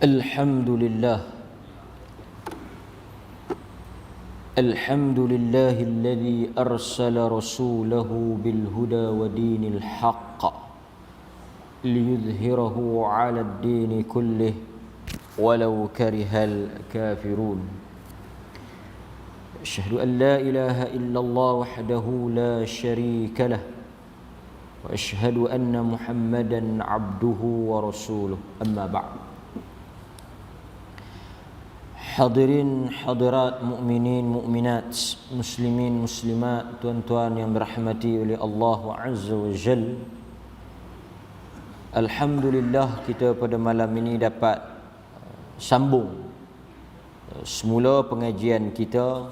الحمد لله الذي أرسل رسوله بالهدى ودين الحق ليظهره على الدين كله ولو كره الكافرون. أشهد أن لا إله إلا الله وحده لا شريك له وأشهد أن محمدا عبده ورسوله. أما بعد. Hadirin hadirat, mukminin mukminat, muslimin muslimat, tuan-tuan yang dirahmati oleh Allah Azza wa Jal. Alhamdulillah, kita pada malam ini dapat sambung semula pengajian kita,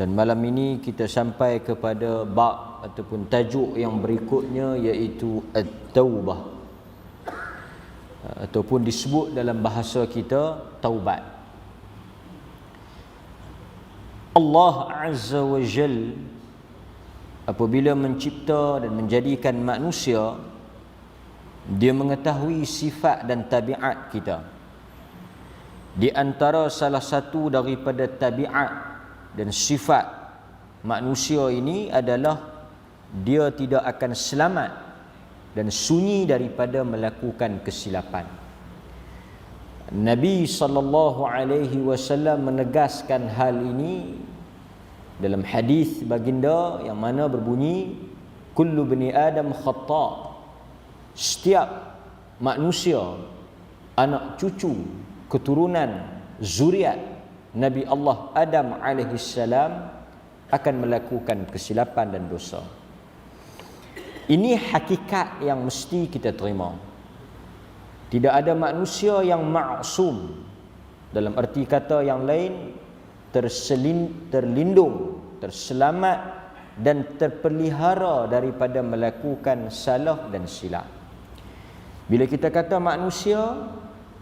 dan malam ini kita sampai kepada bab ataupun tajuk yang berikutnya, iaitu At-Taubah, ataupun disebut dalam bahasa kita taubat. Allah Azza wa Jal apabila mencipta dan menjadikan manusia, Dia mengetahui sifat dan tabiat kita. Di antara salah satu daripada tabiat dan sifat manusia ini adalah dia tidak akan selamat dan sunyi daripada melakukan kesilapan. Nabi SAW menegaskan hal ini dalam hadis baginda yang mana berbunyi, kullu bani Adam khata'. Setiap manusia, anak cucu, keturunan, zuriat Nabi Allah Adam AS akan melakukan kesilapan dan dosa. Ini hakikat yang mesti kita terima. Tidak ada manusia yang ma'sum, dalam arti kata yang lain, terlindung, terselamat dan terpelihara daripada melakukan salah dan silap. Bila kita kata manusia,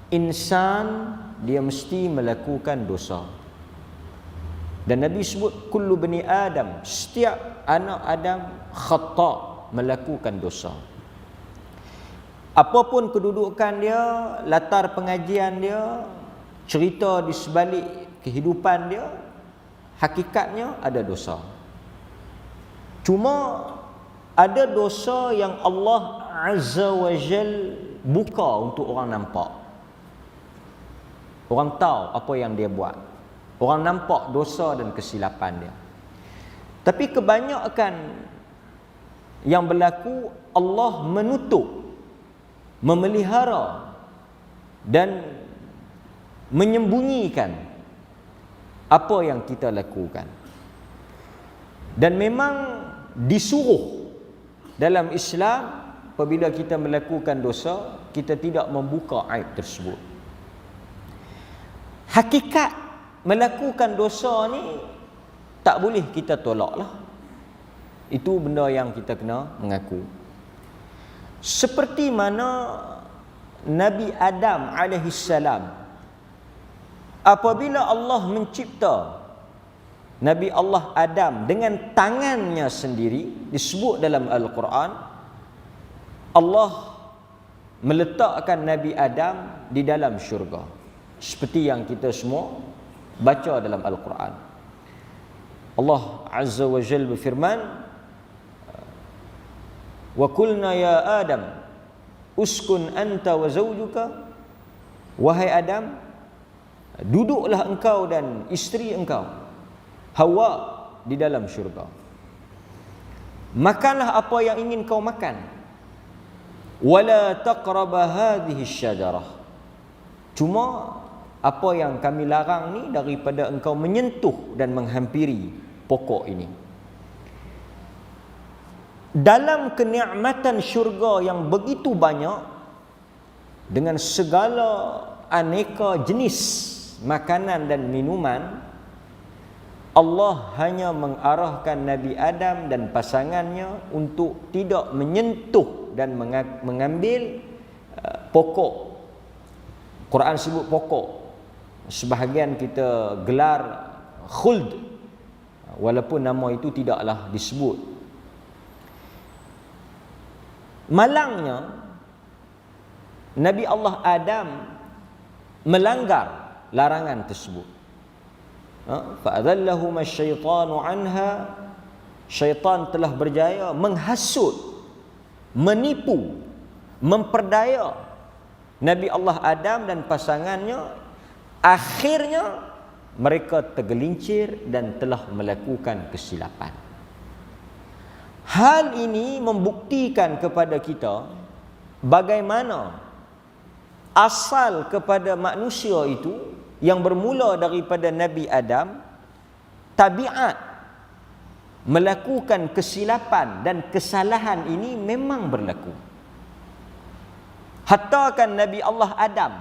insan, dia mesti melakukan dosa. Dan Nabi sebut kullu bani Adam, setiap anak Adam khata', melakukan dosa. Apapun kedudukan dia, latar pengajian dia, cerita di sebalik kehidupan dia, hakikatnya ada dosa. Cuma ada dosa yang Allah Azza wa Jal buka untuk orang nampak. Orang tahu apa yang dia buat. Orang nampak dosa dan kesilapan dia. Tapi kebanyakan yang berlaku, Allah menutup, memelihara dan menyembunyikan apa yang kita lakukan. Dan memang disuruh dalam Islam, apabila kita melakukan dosa, kita tidak membuka aib tersebut. Hakikat melakukan dosa ni tak boleh kita tolaklah. Itu benda yang kita kena mengaku. Seperti mana Nabi Adam alaihissalam, apabila Allah mencipta Nabi Allah Adam dengan tangannya sendiri, disebut dalam Al-Quran, Allah meletakkan Nabi Adam di dalam syurga, seperti yang kita semua baca dalam Al-Quran. Allah Azza wa Jalla berfirman, wa qulna ya Adam uskun anta wa zawjuka, wahai Adam, duduklah engkau dan isteri engkau Hawa di dalam syurga. Makanlah apa yang ingin kau makan. Wala taqraba hadhihi syajarah. Cuma apa yang kami larang ni daripada engkau menyentuh dan menghampiri pokok ini. Dalam kenikmatan syurga yang begitu banyak, dengan segala aneka jenis makanan dan minuman, Allah hanya mengarahkan Nabi Adam dan pasangannya untuk tidak menyentuh dan mengambil pokok. Quran sebut pokok, sebahagian kita gelar khuld, walaupun nama itu tidaklah disebut. Malangnya Nabi Allah Adam melanggar larangan tersebut. Fa'adallahum asyaitanu anha, syaitan telah berjaya menghasut, menipu, memperdaya Nabi Allah Adam dan pasangannya. Akhirnya mereka tergelincir dan telah melakukan kesilapan. Hal ini membuktikan kepada kita bagaimana asal kepada manusia itu yang bermula daripada Nabi Adam, tabiat melakukan kesilapan dan kesalahan ini memang berlaku. Hatta kan Nabi Allah Adam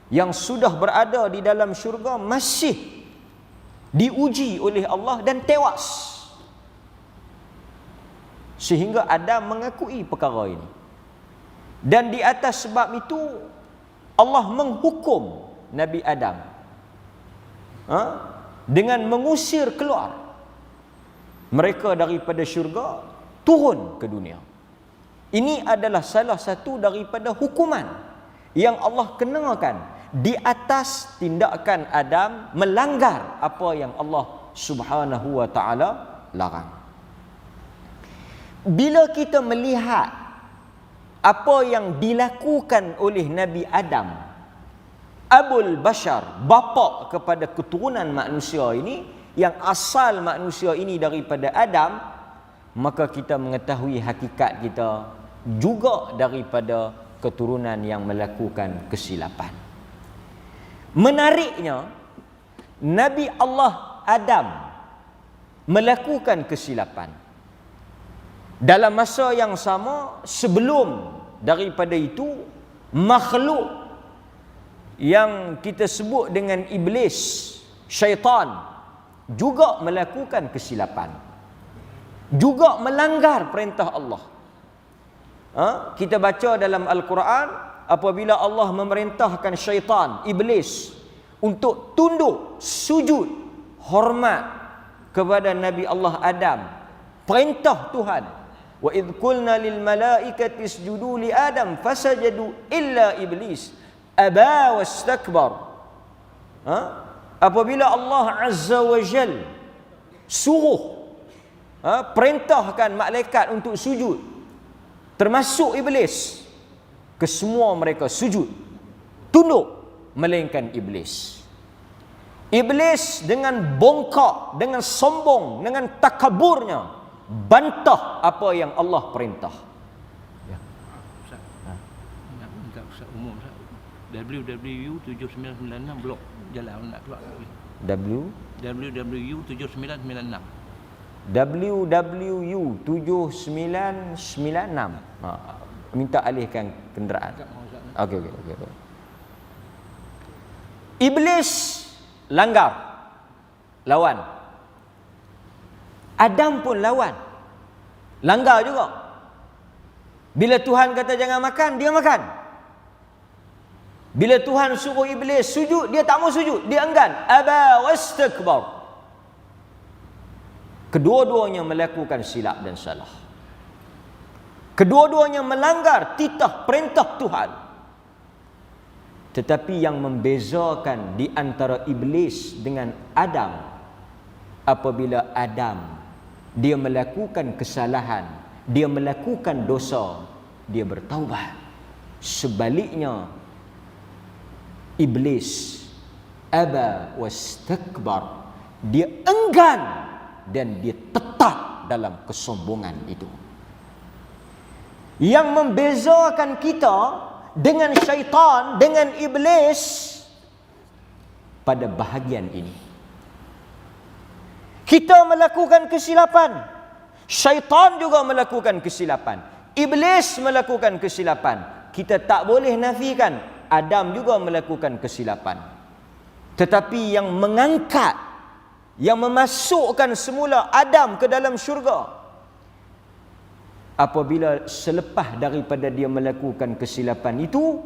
yang sudah berada di dalam syurga masih diuji oleh Allah dan tewas. Sehingga Adam mengakui perkara ini. Dan di atas sebab itu Allah menghukum Nabi Adam dengan mengusir keluar mereka daripada syurga, turun ke dunia. Ini adalah salah satu daripada hukuman yang Allah kenakan di atas tindakan Adam melanggar apa yang Allah Subhanahu wa taala larang. Bila kita melihat apa yang dilakukan oleh Nabi Adam, Abul Bashar, bapa kepada keturunan manusia ini, yang asal manusia ini daripada Adam, maka kita mengetahui hakikat kita juga daripada keturunan yang melakukan kesilapan. Menariknya, Nabi Allah Adam melakukan kesilapan. Dalam masa yang sama, sebelum daripada itu, makhluk yang kita sebut dengan iblis, syaitan, juga melakukan kesilapan, juga melanggar perintah Allah. Kita baca dalam Al-Quran, apabila Allah memerintahkan syaitan, iblis, untuk tunduk, sujud, hormat kepada Nabi Allah Adam, perintah Tuhan, wa idh qulna lil malaikati isjudu li Adam fasajadu illa iblis aba wastakbar. Apabila Allah Azza wa Jal suruh, perintahkan malaikat untuk sujud, termasuk iblis, kesemua mereka sujud, tunduk, melainkan iblis. Iblis dengan bongkak, dengan sombong, dengan takaburnya bantah apa yang Allah perintah. Ya. Ustaz. Nak minta Ustaz umum Ustaz. WWU 7996 blok jalan nak keluar. WWU 7996. WWU 7996. Minta alihkan kenderaan. Okey. Iblis langgar, lawan. Adam pun lawan, langgar juga. Bila Tuhan kata jangan makan, dia makan. Bila Tuhan suruh iblis sujud, dia tak mau sujud, dia enggan. Aba wastakbar. Kedua-duanya melakukan silap dan salah. Kedua-duanya melanggar titah perintah Tuhan. Tetapi yang membezakan di antara iblis dengan Adam, apabila Adam dia melakukan kesalahan, dia melakukan dosa, dia bertaubat. Sebaliknya, iblis aba wastakbar, dia enggan dan dia tetap dalam kesombongan itu. Yang membezakan kita dengan syaitan, dengan iblis pada bahagian ini. Kita melakukan kesilapan, syaitan juga melakukan kesilapan, iblis melakukan kesilapan. Kita tak boleh nafikan Adam juga melakukan kesilapan. Tetapi yang mengangkat, yang memasukkan semula Adam ke dalam syurga, apabila selepas daripada dia melakukan kesilapan itu,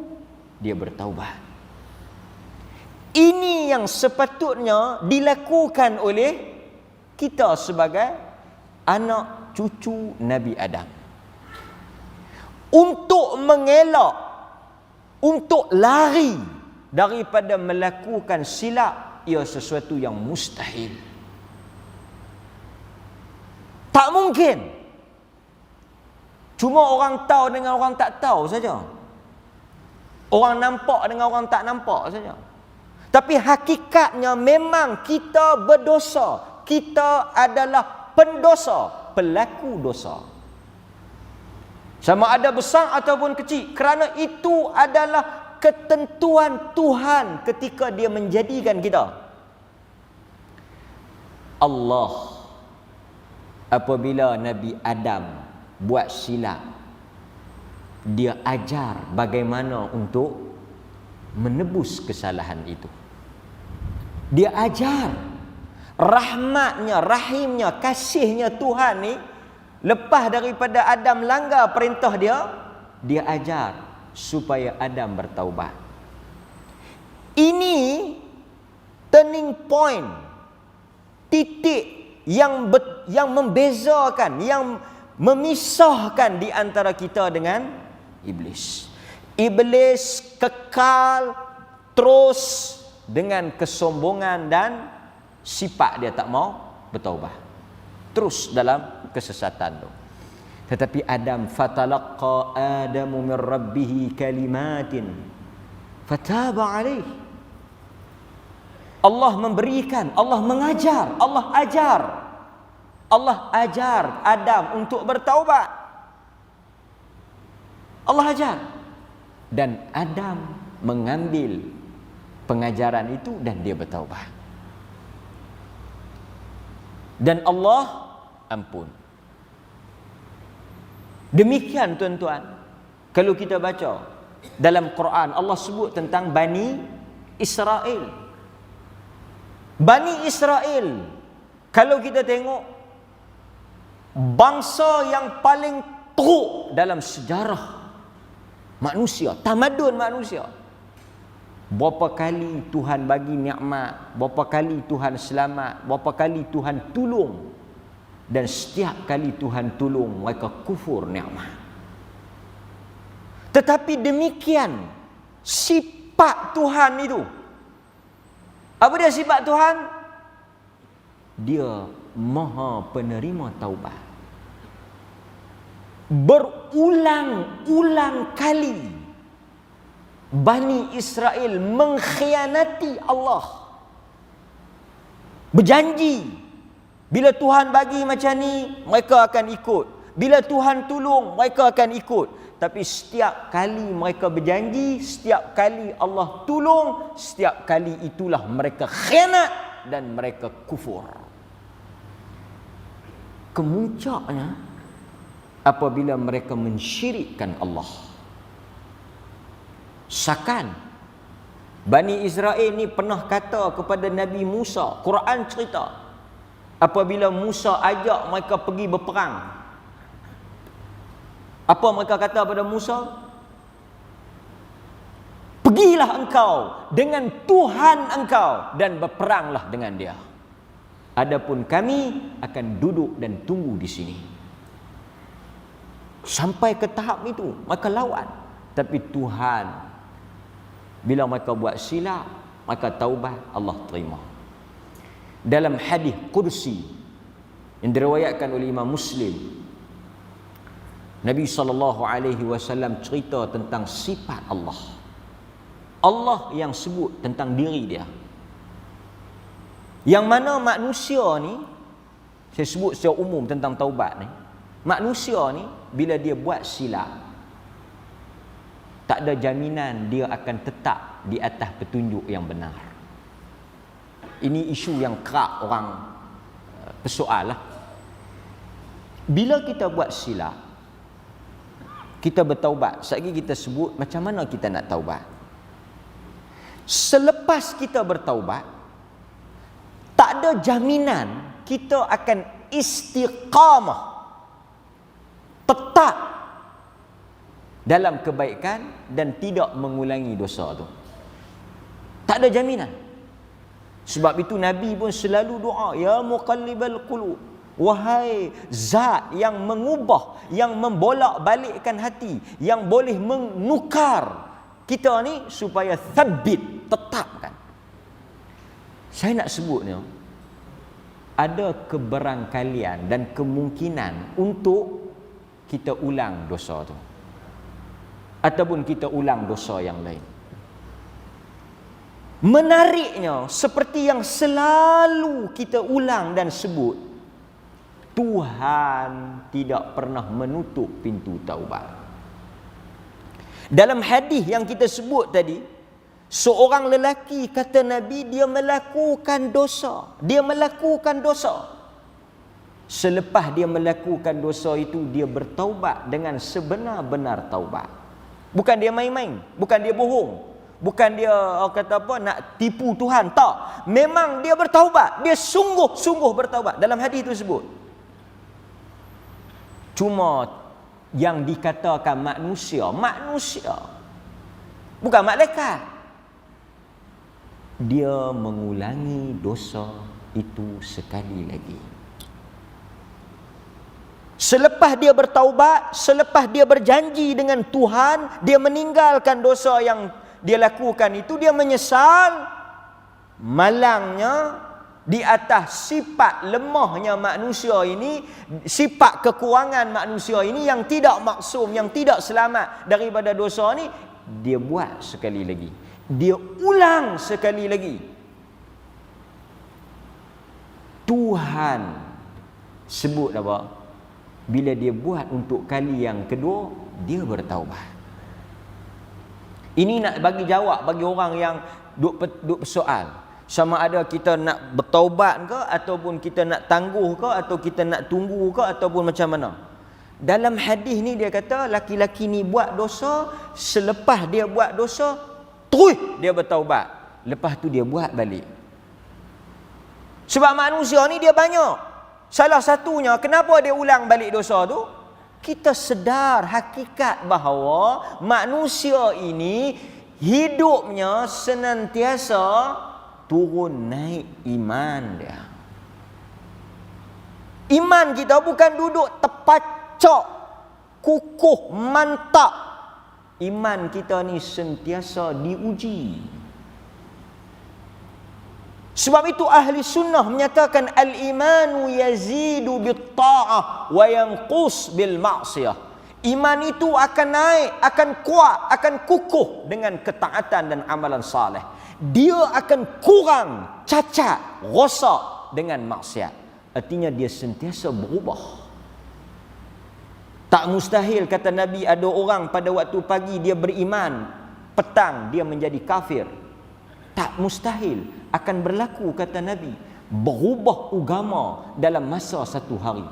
dia bertaubat. Ini yang sepatutnya dilakukan oleh kita sebagai anak cucu Nabi Adam. Untuk mengelak, untuk lari daripada melakukan silap, ia sesuatu yang mustahil. Tak mungkin. Cuma orang tahu dengan orang tak tahu saja. Orang nampak dengan orang tak nampak saja. Tapi hakikatnya memang kita berdosa. Kita adalah pendosa, pelaku dosa. Sama ada besar ataupun kecil. Kerana itu adalah ketentuan Tuhan ketika dia menjadikan kita. Allah, apabila Nabi Adam buat silap, dia ajar bagaimana untuk menebus kesalahan itu. Dia ajar rahmatnya, rahimnya, kasihnya Tuhan ni. Lepas daripada Adam langgar perintah dia, dia ajar supaya Adam bertaubat. Ini turning point, titik yang membezakan, yang memisahkan di antara kita dengan iblis. Iblis kekal terus dengan kesombongan dan sifat dia tak mau bertaubat. Terus dalam kesesatan tu. Tetapi Adam, fatalaqqa Adamu min rabbih kalimatin fataba alaih. Allah memberikan, Allah mengajar, Allah ajar. Allah ajar Adam untuk bertaubat. Allah ajar. Dan Adam mengambil pengajaran itu dan dia bertaubat. Dan Allah ampun. Demikian tuan-tuan, kalau kita baca dalam Quran, Allah sebut tentang Bani Israel. Bani Israel, kalau kita tengok, bangsa yang paling teruk dalam sejarah manusia, tamadun manusia. Berapa kali Tuhan bagi nikmat, berapa kali Tuhan selamat, berapa kali Tuhan tolong. Dan setiap kali Tuhan tolong, mereka kufur nikmat. Tetapi demikian sifat Tuhan itu. Apa dia sifat Tuhan? Dia Maha penerima taubat. Berulang-ulang kali Bani Israel mengkhianati Allah. Berjanji, bila Tuhan bagi macam ni, mereka akan ikut. Bila Tuhan tolong, mereka akan ikut. Tapi setiap kali mereka berjanji, setiap kali Allah tolong, setiap kali itulah mereka khianat dan mereka kufur. Kemuncaknya apabila mereka mensyirikkan Allah. Sakan Bani Israel ni pernah kata kepada Nabi Musa, Quran cerita, apabila Musa ajak mereka pergi berperang, apa mereka kata pada Musa? Pergilah engkau dengan Tuhan engkau dan berperanglah dengan dia. Adapun kami akan duduk dan tunggu di sini. Sampai ke tahap itu mereka lawan. Tapi Tuhan, bila mereka buat silap, maka taubat Allah terima. Dalam hadis Qudsi yang diriwayatkan oleh Imam Muslim, Nabi SAW cerita tentang sifat Allah. Allah yang sebut tentang diri dia. Yang mana manusia ni, saya sebut secara umum tentang taubat ni, manusia ni bila dia buat silap, tak ada jaminan dia akan tetap di atas petunjuk yang benar. Ini isu yang kerap orang persoal lah. Bila kita buat silap, kita bertaubat. Sekali kita sebut macam mana kita nak taubat. Selepas kita bertaubat, tak ada jaminan kita akan istiqamah, tetap dalam kebaikan dan tidak mengulangi dosa tu. Tak ada jaminan. Sebab itu Nabi pun selalu doa, ya muqallibal qulub, wahai zat yang mengubah, yang membolak-balikkan hati, yang boleh menukar kita ni supaya thabbit, ditetapkan. Saya nak sebutnya, ada kebarangkalian dan kemungkinan untuk kita ulang dosa tu, ataupun kita ulang dosa yang lain. Menariknya, seperti yang selalu kita ulang dan sebut, Tuhan tidak pernah menutup pintu taubat. Dalam hadis yang kita sebut tadi, seorang lelaki kata Nabi, dia melakukan dosa. Dia melakukan dosa. Selepas dia melakukan dosa itu, dia bertaubat dengan sebenar-benar taubat. Bukan dia main-main, bukan dia bohong, bukan dia kata apa nak tipu Tuhan, tak. Memang dia bertaubat, dia sungguh-sungguh bertaubat. Dalam hadis itu sebut. Cuma yang dikatakan manusia, bukan malaikat, dia mengulangi dosa itu sekali lagi. Selepas dia bertaubat, selepas dia berjanji dengan Tuhan, dia meninggalkan dosa yang dia lakukan itu, dia menyesal. Malangnya, di atas sifat lemahnya manusia ini, sifat kekurangan manusia ini yang tidak maksum, yang tidak selamat daripada dosa ni, dia buat sekali lagi. Dia ulang sekali lagi. Tuhan sebut apa? Bila dia buat untuk kali yang kedua, dia bertaubat. Ini nak bagi jawab bagi orang yang duk soal, sama ada kita nak bertaubat ke, ataupun kita nak tangguh ke, atau kita nak tunggu ke, ataupun macam mana. Dalam hadis ni dia kata, laki-laki ni buat dosa, selepas dia buat dosa, terus dia bertaubat. Lepas tu dia buat balik. Sebab manusia ni dia banyak. Salah satunya, kenapa dia ulang balik dosa tu? Kita sedar hakikat bahawa manusia ini hidupnya senantiasa turun naik iman dia. Iman kita bukan duduk terpacak, kukuh, mantap. Iman kita ni sentiasa diuji. Sebab itu ahli sunnah menyatakan al-imanu yazidu bit-ta'ah wa yanqus bil ma'siyah. Iman itu akan naik, akan kuat, akan kukuh dengan ketaatan dan amalan saleh. Dia akan kurang, cacat, rosak dengan maksiat. Artinya dia sentiasa berubah. Tak mustahil, kata Nabi, ada orang pada waktu pagi dia beriman, petang dia menjadi kafir. Tak mustahil akan berlaku, kata Nabi, berubah agama dalam masa satu hari.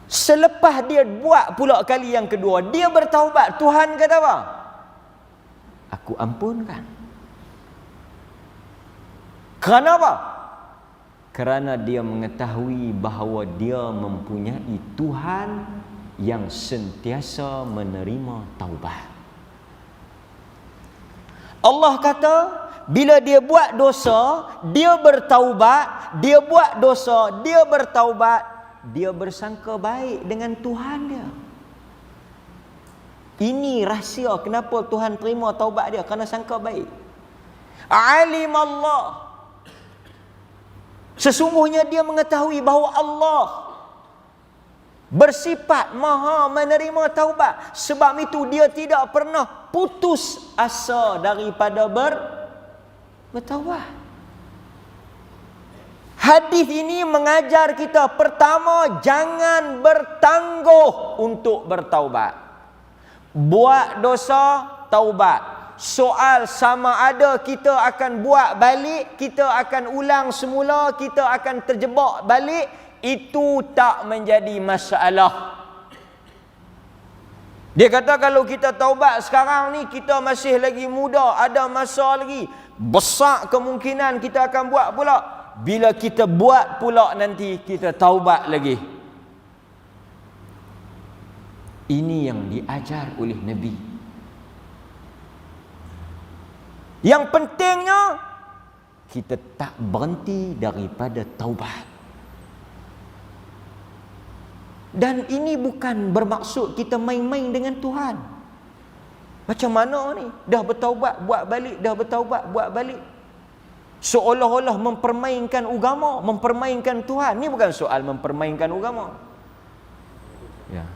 Selepas dia buat pula kali yang kedua, dia bertaubat. Tuhan kata apa? Aku ampunkan. Kerana apa? Kerana dia mengetahui bahawa dia mempunyai Tuhan yang sentiasa menerima taubat. Allah kata, bila dia buat dosa, dia bertaubat, dia buat dosa, dia bertaubat, dia bersangka baik dengan Tuhan dia. Ini rahsia kenapa Tuhan terima taubat dia, kerana sangka baik. Alim Allah, sesungguhnya dia mengetahui bahawa Allah bersifat maha menerima taubat. Sebab itu dia tidak pernah putus asa daripada bertaubat. Hadis ini mengajar kita, pertama, jangan bertangguh untuk bertaubat. Buat dosa, taubat. Soal sama ada kita akan buat balik, kita akan ulang semula, kita akan terjebak balik, itu tak menjadi masalah. Dia kata kalau kita taubat sekarang ni, kita masih lagi muda, ada masa lagi, besar kemungkinan kita akan buat pula. Bila kita buat pula nanti, kita taubat lagi. Ini yang diajar oleh Nabi. Yang pentingnya, kita tak berhenti daripada taubat. Dan ini bukan bermaksud kita main-main dengan Tuhan. Macam mana ni? Dah bertaubat, buat balik, dah bertaubat, buat balik. Seolah-olah mempermainkan agama, mempermainkan Tuhan. Ni bukan soal mempermainkan agama. Ya.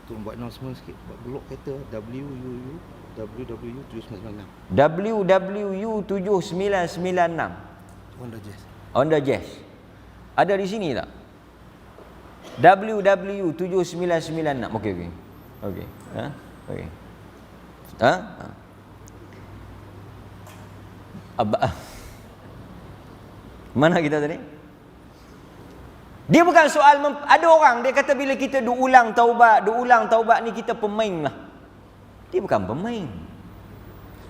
Tolong buat announcement sikit, buat blog kereta WWU 7996. WWU 7996. Honda Jazz. Ada di sini tak? WWU 7996. Okey. Okey. Ha? Okey. Ha? Mana kita tadi? Dia bukan soal ada orang dia kata bila kita ulang taubat ni kita pemain lah. Dia bukan pemain.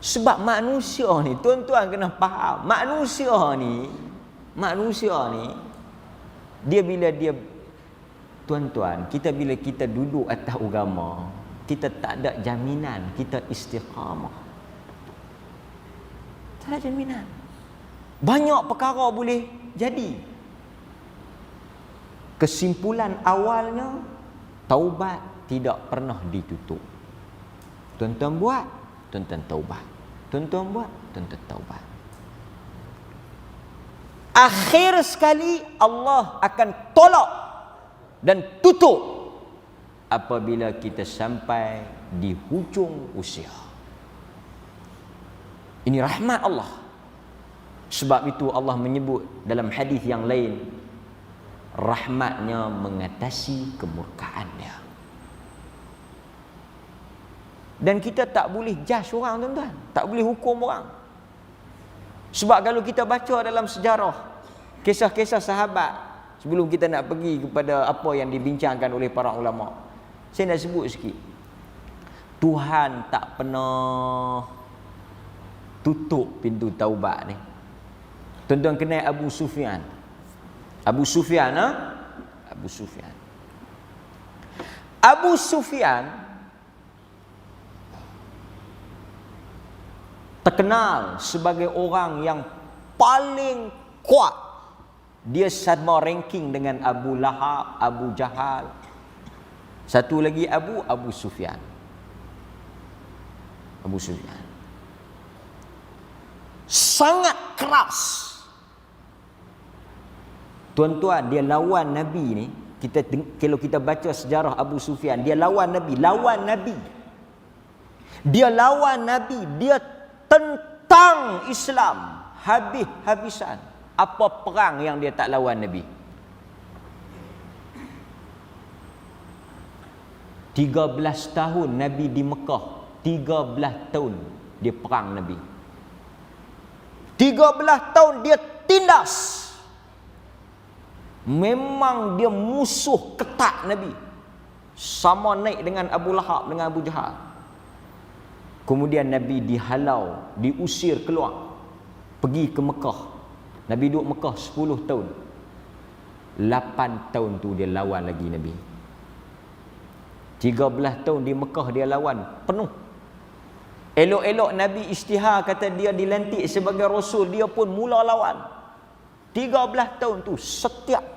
Sebab manusia ni, tuan-tuan kena faham, manusia ni dia bila dia tuan-tuan, bila kita duduk atas agama, kita tak ada jaminan kita istiqamah. Tak ada jaminan. Banyak perkara boleh jadi. Kesimpulan awalnya, taubat tidak pernah ditutup. Tuan-tuan buat, tuan-tuan taubat. Tuan-tuan buat, tuan-tuan taubat. Akhir sekali Allah akan tolak dan tutup apabila kita sampai di hujung usia. Ini rahmat Allah. Sebab itu Allah menyebut dalam hadis yang lain, rahmatnya mengatasi kemurkaannya. Dan kita tak boleh judge orang, tuan-tuan. Tak boleh hukum orang. Sebab kalau kita baca dalam sejarah kisah-kisah sahabat, sebelum kita nak pergi kepada apa yang dibincangkan oleh para ulama, saya nak sebut sikit. Tuhan tak pernah tutup pintu taubat ni. Tuan-tuan kenal Abu Sufyan. Abu Sufyan terkenal sebagai orang yang paling kuat. Dia sama ranking dengan Abu Lahab, Abu Jahal. Satu lagi Abu Sufyan. Abu Sufyan sangat keras. Tuan-tuan, dia lawan Nabi ni. Kalau kita baca sejarah Abu Sufyan, dia lawan Nabi. Dia lawan Nabi. Dia tentang Islam habis-habisan. Apa perang yang dia tak lawan Nabi? 13 tahun Nabi di Mekah. 13 tahun dia perang Nabi. 13 tahun dia tindas. Memang dia musuh ketat Nabi. Sama naik dengan Abu Lahab, dengan Abu Jahal. Kemudian Nabi dihalau, diusir keluar. Pergi ke Mekah. Nabi duduk Mekah 10 tahun. 8 tahun tu dia lawan lagi Nabi. 13 tahun di Mekah dia lawan penuh. Elok-elok Nabi isytihar kata dia dilantik sebagai Rasul, dia pun mula lawan. 13 tahun tu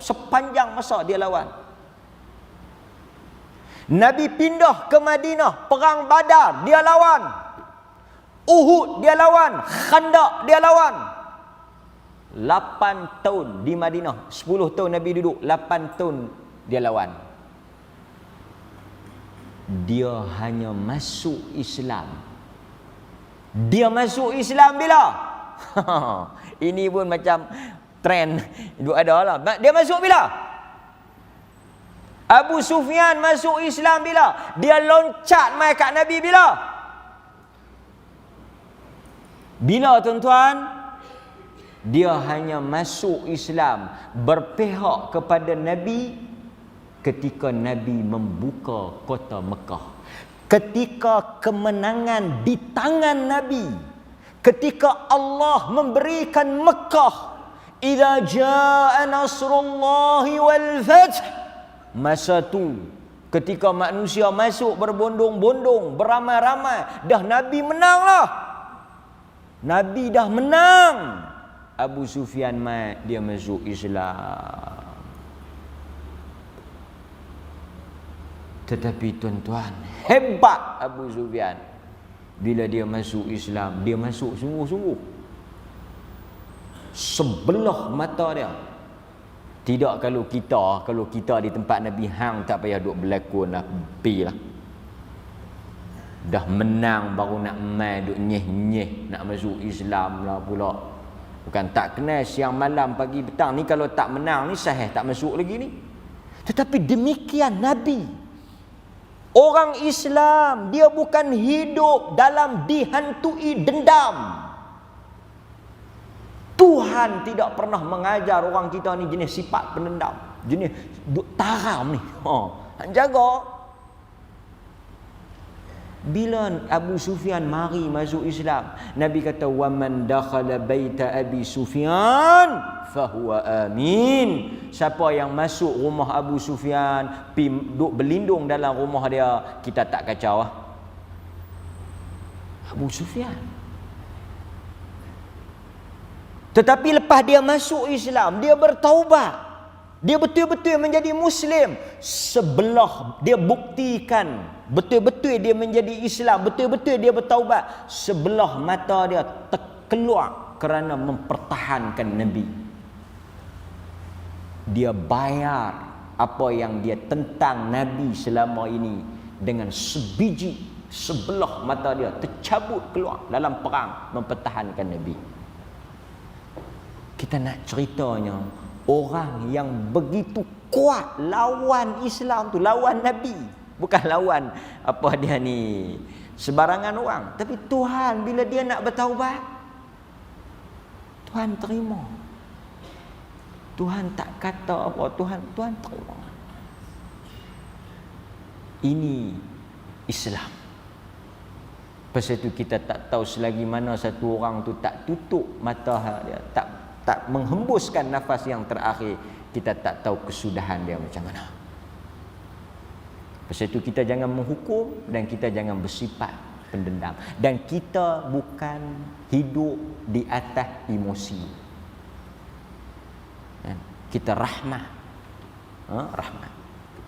sepanjang masa dia lawan. Nabi pindah ke Madinah, perang Badar dia lawan. Uhud dia lawan, Khandaq dia lawan. 8 tahun di Madinah, 10 tahun Nabi duduk, 8 tahun dia lawan. Dia hanya masuk Islam. Dia masuk Islam bila? Ini pun macam trend itu ada lah. Dia masuk bila? Abu Sufyan masuk Islam bila? Dia loncat mai kat Nabi bila? Bila, tuan-tuan? Dia hanya masuk Islam, berpihak kepada Nabi ketika Nabi membuka kota Mekah. Ketika kemenangan di tangan Nabi, ketika Allah memberikan Mekah, idza jaa nasrullahi wal fath, masa tu ketika manusia masuk berbondong-bondong, beramai-ramai, dah Nabi menang lah. Nabi dah menang. Abu Sufyan dia masuk Islam. Tetapi tuan-tuan, hebat Abu Sufyan. Bila dia masuk Islam, dia masuk sungguh-sungguh. Sebelah mata dia. Tidak kalau kita di tempat Nabi hang tak payah duk berlakon lah, lah. Dah menang baru nak main duk nyeh-nyeh nak masuk Islam lah pula. Bukan tak kenal siang malam pagi petang ni, kalau tak menang ni sahih tak masuk lagi ni. Tetapi demikian Nabi. Orang Islam dia bukan hidup dalam dihantui dendam. Tuhan tidak pernah mengajar orang kita ni jenis sifat pendendam, jenis duk taram ni. Jaga. Bila Abu Sufyan mari masuk Islam, Nabi kata wa man dakhala baita Abi Sufyan fahuwa amin. Siapa yang masuk rumah Abu Sufyan, duk berlindung dalam rumah dia, kita tak kacau lah. Abu Sufyan. Tetapi lepas dia masuk Islam, dia bertaubat. Dia betul-betul menjadi Muslim. Sebelah dia buktikan betul-betul dia menjadi Islam, betul-betul dia bertaubat. Sebelah mata dia terkeluar kerana mempertahankan Nabi. Dia bayar apa yang dia tentang Nabi selama ini dengan sebiji sebelah mata dia tercabut keluar dalam perang mempertahankan Nabi. Kita nak ceritanya orang yang begitu kuat lawan Islam tu, lawan Nabi, bukan lawan apa dia ni sebarangan orang. Tapi Tuhan bila dia nak bertaubat, Tuhan terima. Tuhan tak kata apa, Tuhan terima. Ini Islam. Pasal tu kita tak tahu selagi mana satu orang tu tak tutup mata dia, tak menghembuskan nafas yang terakhir, kita tak tahu kesudahan dia macam mana. Pasal itu kita jangan menghukum dan kita jangan bersifat pendendam. Dan kita bukan hidup di atas emosi. Kita rahmah. Rahmah.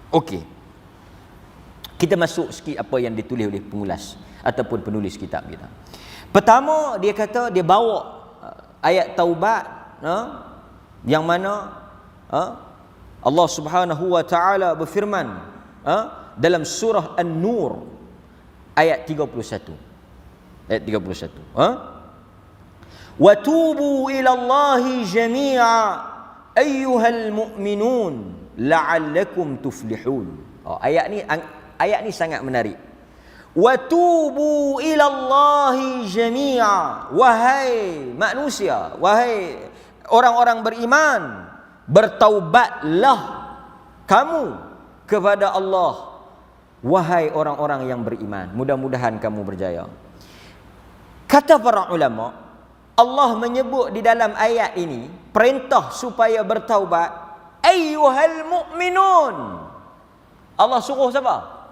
Okey. Kita masuk sikit apa yang ditulis oleh pengulas ataupun penulis kitab kita. Pertama, dia kata dia bawa ayat taubat, yang mana Allah Subhanahu wa taala berfirman dalam surah An-Nur ayat 31. Ayat 31. Wa tubu ila Allahi jami'a ayyuhal mu'minun la'allakum tuflihun. Ayat ni sangat menarik. Wa tubu ila Allahi jami'a. Wahai manusia, wahai orang-orang beriman, bertaubatlah kamu kepada Allah, wahai orang-orang yang beriman. Mudah-mudahan kamu berjaya. Kata para ulama, Allah menyebut di dalam ayat ini perintah supaya bertaubat, ayyuhal mu'minun. Allah suruh siapa?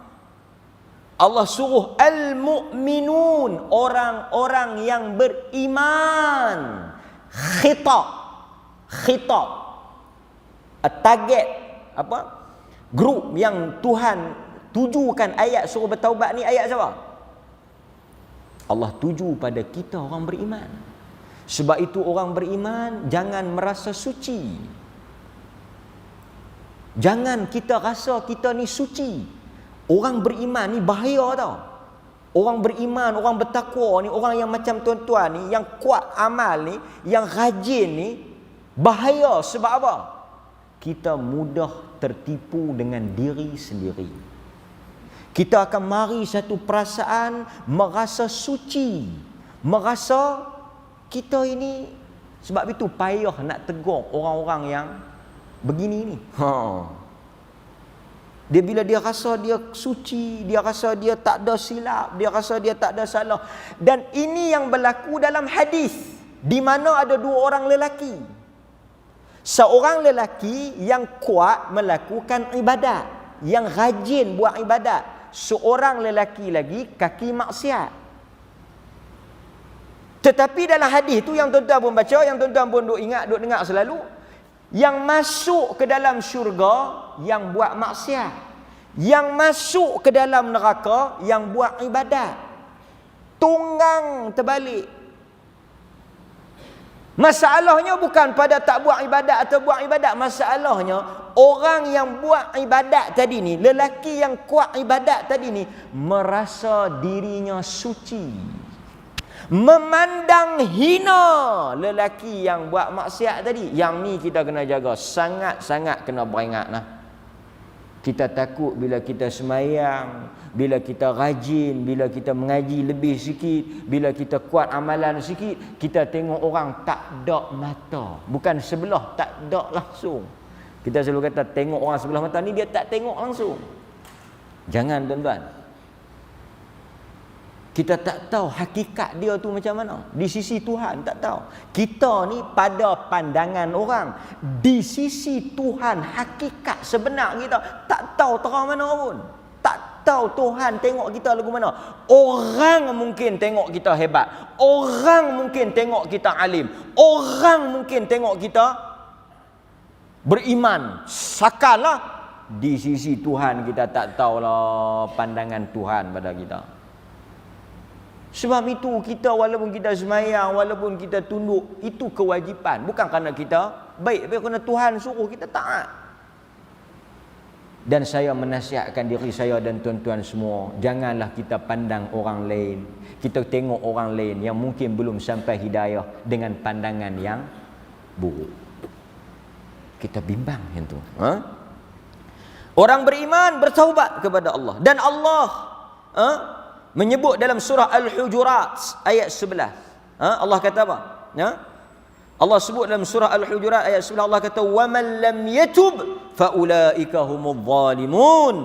Allah suruh al-mu'minun, orang-orang yang beriman. Khitab. Target apa? Grup yang Tuhan tujukan ayat suruh bertaubat ni ayat siapa? Allah tuju pada kita orang beriman. Sebab itu orang beriman jangan merasa suci. Jangan kita rasa kita ni suci. Orang beriman ni bahaya tau. Orang beriman, orang bertakwa ni, orang yang macam tuan-tuan ni, yang kuat amal ni, yang rajin ni, bahaya. Sebab apa? Kita mudah tertipu dengan diri sendiri. Kita akan mari satu perasaan merasa suci, merasa kita ini. Sebab itu payah nak tegur orang-orang yang begini ni. Dia bila dia rasa dia suci, dia rasa dia tak ada silap, dia rasa dia tak ada salah. Dan ini yang berlaku dalam hadis, di mana ada dua orang lelaki. Seorang lelaki yang kuat melakukan ibadat, yang rajin buat ibadat. Seorang lelaki lagi kaki maksiat. Tetapi dalam hadis tu yang tuan-tuan pun baca, yang tuan-tuan pun duk ingat, duk dengar selalu, yang masuk ke dalam syurga yang buat maksiat. Yang masuk ke dalam neraka yang buat ibadat. Tunggang terbalik. Masalahnya bukan pada tak buat ibadat atau buat ibadat. Masalahnya orang yang buat ibadat tadi ni, lelaki yang kuat ibadat tadi ni, merasa dirinya suci. Memandang hina lelaki yang buat maksiat tadi. Yang ni kita kena jaga. Sangat-sangat kena beringat lah. Kita takut bila kita semayang, bila kita rajin, bila kita mengaji lebih sikit, bila kita kuat amalan sikit, kita tengok orang tak ada mata. Bukan sebelah, tak ada langsung. Kita selalu kata tengok orang sebelah mata ni, dia tak tengok langsung. Jangan tuan-tuan. Kita tak tahu hakikat dia tu macam mana. Di sisi Tuhan tak tahu. Kita ni pada pandangan orang, di sisi Tuhan hakikat sebenar kita tak tahu terang mana pun. Tak tahu Tuhan tengok kita lagu mana. Orang mungkin tengok kita hebat. Orang mungkin tengok kita alim. Orang mungkin tengok kita beriman. Sakanlah. Di sisi Tuhan kita tak tahulah pandangan Tuhan pada kita. Sebab itu kita walaupun kita semayang, walaupun kita tunduk, itu kewajipan. Bukan kerana kita baik, tapi kerana Tuhan suruh kita taat. Dan saya menasihatkan diri saya dan tuan-tuan semua, janganlah kita pandang orang lain. Kita tengok orang lain yang mungkin belum sampai hidayah dengan pandangan yang buruk. Kita bimbang yang tu. Orang beriman bertaubat kepada Allah. Dan Allah menyebut dalam surah Al-Hujurat ayat 11. Allah kata apa? Allah sebut dalam surah Al-Hujurat ayat 11, Allah kata wa man lam yatub fa ulaika humudz zalimun.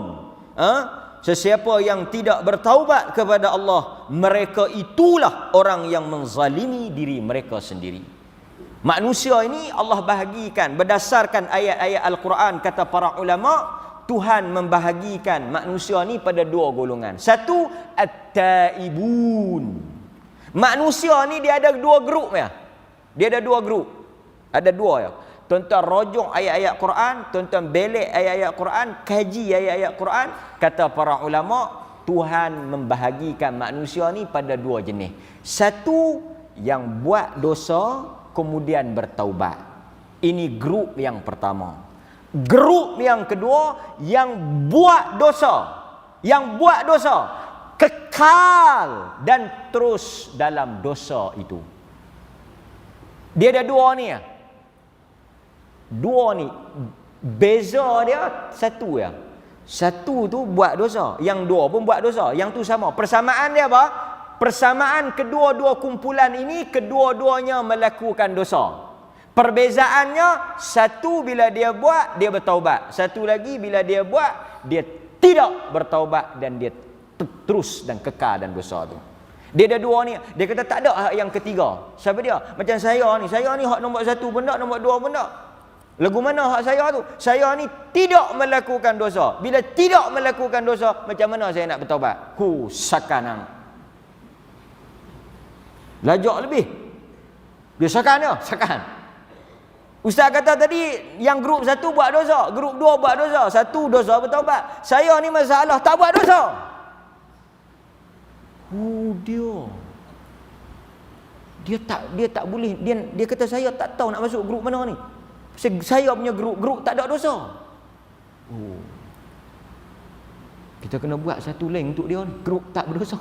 Sesiapa yang tidak bertaubat kepada Allah, mereka itulah orang yang menzalimi diri mereka sendiri. Manusia ini Allah bahagikan berdasarkan ayat-ayat Al-Quran. Kata para ulama, Tuhan membahagikan manusia ni pada dua golongan. Satu, at-taibun. Manusia ni dia ada dua grup ya. Dia ada dua grup. Ada dua ya. Tuan-tuan rojok ayat-ayat Quran, tuan-tuan belik ayat-ayat Quran, kaji ayat-ayat Quran. Kata para ulama, Tuhan membahagikan manusia ni pada dua jenis. Satu, yang buat dosa kemudian bertaubat. Ini grup yang pertama. Grup yang kedua, yang buat dosa. Yang buat dosa kekal dan terus dalam dosa itu. Dia ada dua ni ya. Dua ni beza dia satu ya. Satu tu buat dosa, yang dua pun buat dosa. Yang tu sama. Persamaan dia apa? Persamaan kedua-dua kumpulan ini, kedua-duanya melakukan dosa. Perbezaannya, satu bila dia buat, dia bertaubat. Satu lagi bila dia buat, dia tidak bertaubat dan dia terus dan kekal dan dosa tu. Dia ada dua ni. Dia kata tak ada hak yang ketiga. Siapa dia? Macam saya ni. Saya ni hak nombor satu pun tak, nombor dua pun tak. Lagu mana hak saya tu? Saya ni tidak melakukan dosa. Bila tidak melakukan dosa, macam mana saya nak bertaubat? Sakanang. Lajak lebih. Dia sakan dia? Sakan. Ustaz kata tadi yang grup satu buat dosa, grup dua buat dosa, satu dosa bertaubat. Saya ni masalah tak buat dosa. Dia tak boleh, dia kata saya tak tahu nak masuk grup mana ni. Saya punya grup tak ada dosa. Kita kena buat satu link untuk dia ni, grup tak berdosa.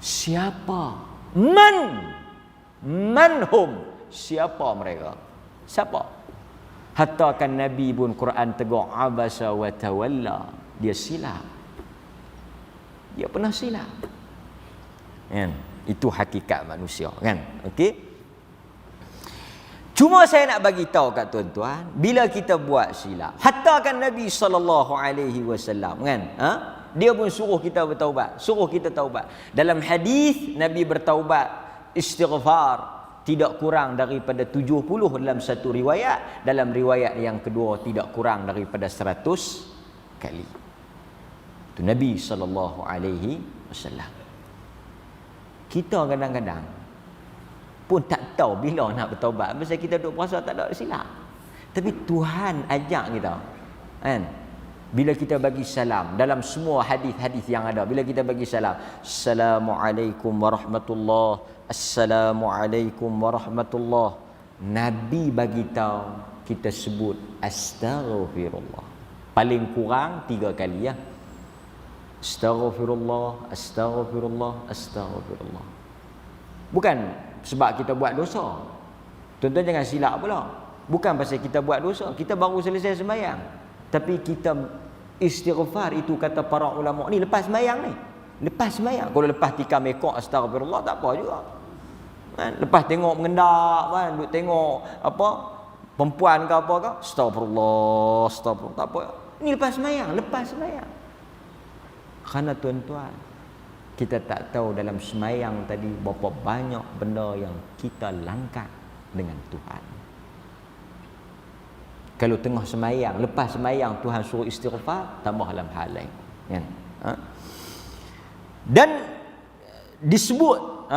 Siapa? Manhum? Siapa mereka? Siapa? Hatta kan Nabi pun Quran tegur abasa wa tawalla. Dia silap. Dia pernah silap. Kan? Itu hakikat manusia, kan? Okey. Cuma saya nak bagi tahu kat tuan-tuan, bila kita buat silap, hatta kan Nabi SAW, kan? Dia pun suruh kita bertaubat, suruh kita taubat. Dalam hadis Nabi bertaubat istighfar tidak kurang daripada 70 dalam satu riwayat, dalam riwayat yang kedua tidak kurang daripada 100 kali. Itu Nabi SAW. Kita kadang-kadang pun tak tahu bila nak bertaubat. Pasal kita duduk puasa tak ada silap. Tapi Tuhan ajak kita. Kan? Bila kita bagi salam dalam semua hadis-hadis yang ada, bila kita bagi salam, Assalamualaikum warahmatullahi, Assalamualaikum warahmatullahi, Nabi bagi tahu kita sebut astaghfirullah. Paling kurang 3 kali ya. Astaghfirullah, astaghfirullah, astaghfirullah. Bukan sebab kita buat dosa. Tuan-tuan jangan silap pula. Bukan pasal kita buat dosa, kita baru selesai sembahyang. Tapi kita istighfar itu kata para ulama ni lepas sembahyang ni. Lepas sembahyang. Kalau lepas tikam ekor astagfirullah tak apa juga. Kan? Lepas tengok mengendap kan, duk tengok apa perempuan ke apa ke, astagfirullah, astagfirullah, tak apa. Ni lepas sembahyang, lepas sembahyang. Kerana tuan-tuan, kita tak tahu dalam sembahyang tadi berapa banyak benda yang kita langgar dengan Tuhan. Kalau tengah sembahyang, lepas sembahyang Tuhan suruh istighfar, tambah dalam hal lain. Kan? Dan disebut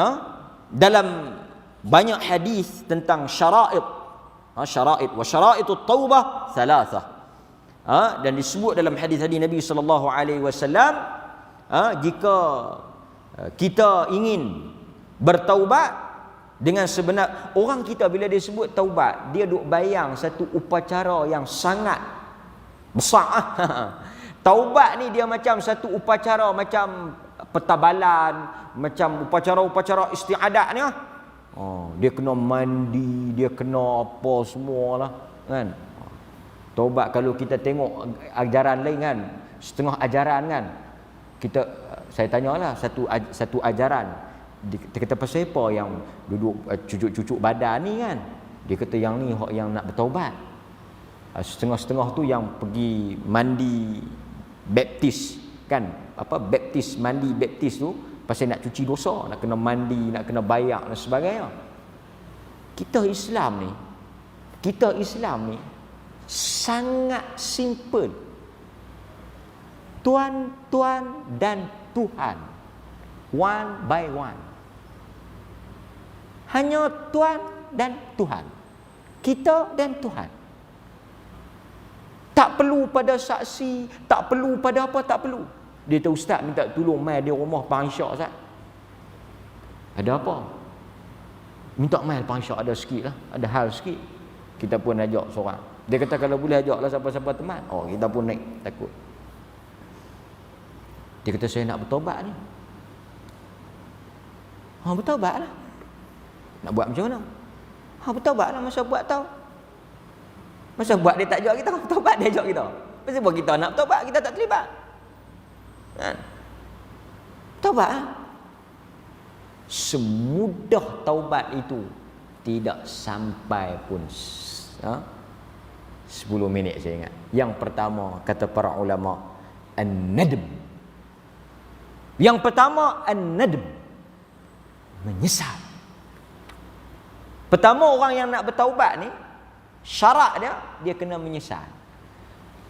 dalam banyak hadis tentang syara'id, syara'id wa syara'itut taubah thalathah. Dan disebut dalam hadis-hadis Nabi sallallahu alaihi wasallam, jika kita ingin bertaubat dengan sebenar, orang kita bila dia sebut taubat, dia duk bayang satu upacara yang sangat besar. Taubat ni dia macam satu upacara, macam petabalan, macam upacara-upacara istiadat ni. Dia kena mandi, dia kena apa semualah kan. Taubat kalau kita tengok ajaran lain kan, setengah ajaran kan, saya tanyalah satu ajaran, dia kata pasal apa yang duduk cucuk-cucuk badan ni kan. Dia kata yang ni yang nak bertaubat. Setengah-setengah tu yang pergi mandi baptis kan, apa baptis, mandi baptis tu pasal nak cuci dosa, nak kena mandi, nak kena bayak dan sebagainya. Kita Islam ni sangat simple. Tuan-tuan dan Tuhan, one by one. Hanya Tuan dan Tuhan, kita dan Tuhan. Tak perlu pada saksi, tak perlu pada apa, tak perlu. Dia tahu ustaz minta tolong mai dia rumah Pangsyak ustaz. Ada apa? Minta mai Pangsyak ada sikit lah, ada hal sikit. Kita pun ajak seorang. Dia kata kalau boleh ajaklah siapa-siapa teman. Kita pun naik, takut. Dia kata saya nak bertaubat ni. Bertaubat lah. Nak buat macam mana? Bertaubat lah, masa buat tahu. Masa buat dia tak ajak kita, bertaubat dia ajak kita. Masa buat kita nak bertaubat, kita tak terlibat. Kan? Taubat lah. Semudah taubat itu tidak sampai pun 10 minit saya ingat. Yang pertama kata para ulama, an-nadm. Yang pertama an-nadm, menyesal. Pertama orang yang nak bertaubat ni, syarat dia kena menyesal.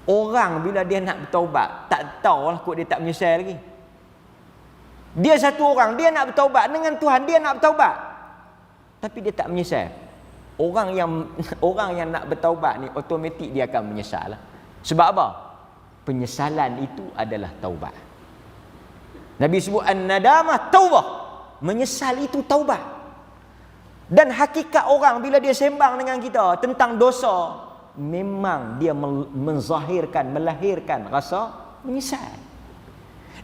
Orang bila dia nak bertaubat, tak tahulah kok dia tak menyesal lagi. Dia satu orang, dia nak bertaubat dengan Tuhan, dia nak bertaubat, tapi dia tak menyesal. Orang yang nak bertaubat ni automatik dia akan menyesal lah. Sebab apa? Penyesalan itu adalah taubat. Nabi sebut an-nadamah taubah. Menyesal itu taubat. Dan hakikat orang bila dia sembang dengan kita tentang dosa, memang dia melahirkan rasa menyesal.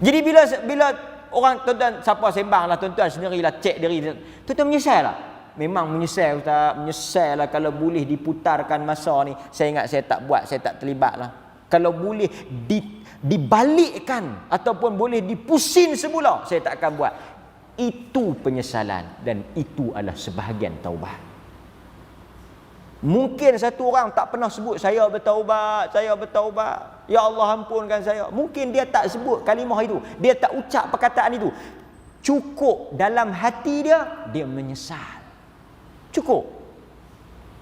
Jadi bila orang, tuan-tuan siapa sembang lah, tuan-tuan sendirilah cek diri, tuan-tuan menyesal lah. Memang menyesal ustaz, menyesal lah. Kalau boleh diputarkan masa ni, saya ingat saya tak buat, saya tak terlibat lah. Kalau boleh dibalikkan ataupun boleh dipusin semula, saya tak akan buat. Itu penyesalan dan itu adalah sebahagian taubat. Mungkin satu orang tak pernah sebut saya bertaubat, ya Allah ampunkan saya. Mungkin dia tak sebut kalimah itu, dia tak ucap perkataan itu. Cukup dalam hati dia menyesal. Cukup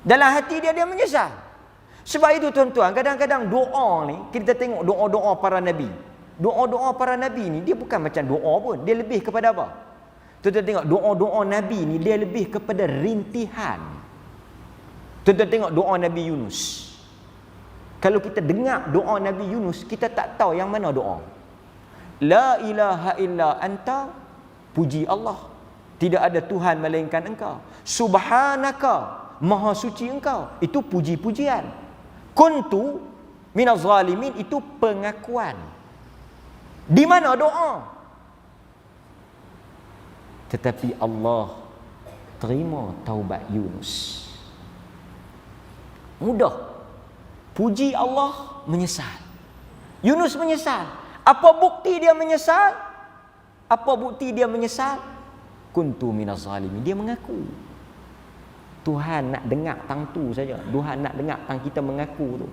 dalam hati dia menyesal. Sebab itu tuan-tuan, kadang-kadang doa ni, kita tengok doa-doa para nabi. Doa-doa para nabi ni dia bukan macam doa pun, dia lebih kepada apa? Tuan-tuan tengok doa-doa nabi ni dia lebih kepada rintihan. Tuan-tuan tengok doa Nabi Yunus. Kalau kita dengar doa Nabi Yunus, kita tak tahu yang mana doa. La ilaha illa anta, puji Allah, tidak ada Tuhan melainkan engkau. Subhanaka, maha suci engkau, itu puji-pujian. Kuntu minaz zalimin, itu pengakuan. Di mana doa? Tetapi Allah terima taubat Yunus. Mudah. Puji Allah, menyesal. Yunus menyesal. Apa bukti dia menyesal? Apa bukti dia menyesal? Kuntu minaz zalimin. Dia mengaku. Tuhan nak dengar tang tu saja. Tuhan nak dengar tang kita mengaku tu.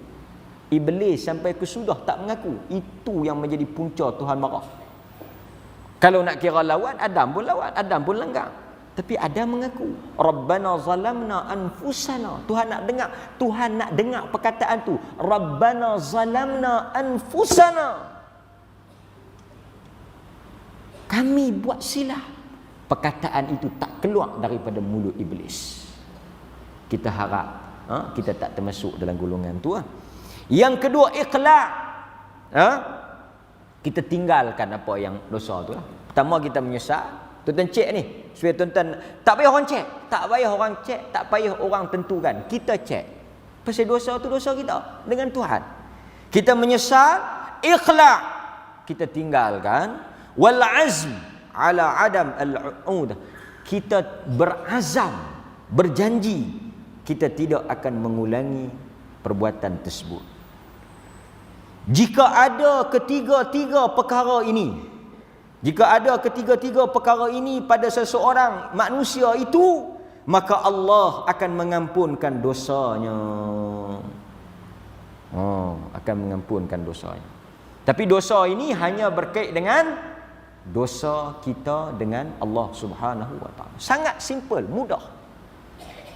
Iblis sampai ke sudah tak mengaku. Itu yang menjadi punca Tuhan marah. Kalau nak kira lawan, Adam pun lawan, Adam pun langgar. Tapi Adam mengaku, Rabbana zalamna anfusana. Tuhan nak dengar perkataan tu. Rabbana zalamna anfusana. Kami buat silap. Perkataan itu tak keluar daripada mulut iblis. Kita harap kita tak termasuk dalam golongan tu. Yang kedua, iqla'. Kita tinggalkan apa yang dosa tu lah. Pertama, kita menyesal. Tuan-tuan cek ni, supaya tuan-tuan tak payah orang cek, tak payah orang tentukan. Kita cek. Pasal dosa tu dosa kita dengan Tuhan. Kita menyesal, ikhla', kita tinggalkan, wal azm ala adam al-'ud. Kita berazam, berjanji kita tidak akan mengulangi perbuatan tersebut. Jika ada ketiga-tiga perkara ini, pada seseorang manusia itu, maka Allah akan mengampunkan dosanya. Akan mengampunkan dosanya. Tapi dosa ini hanya berkait dengan dosa kita dengan Allah Subhanahu wa taala. Sangat simple, mudah.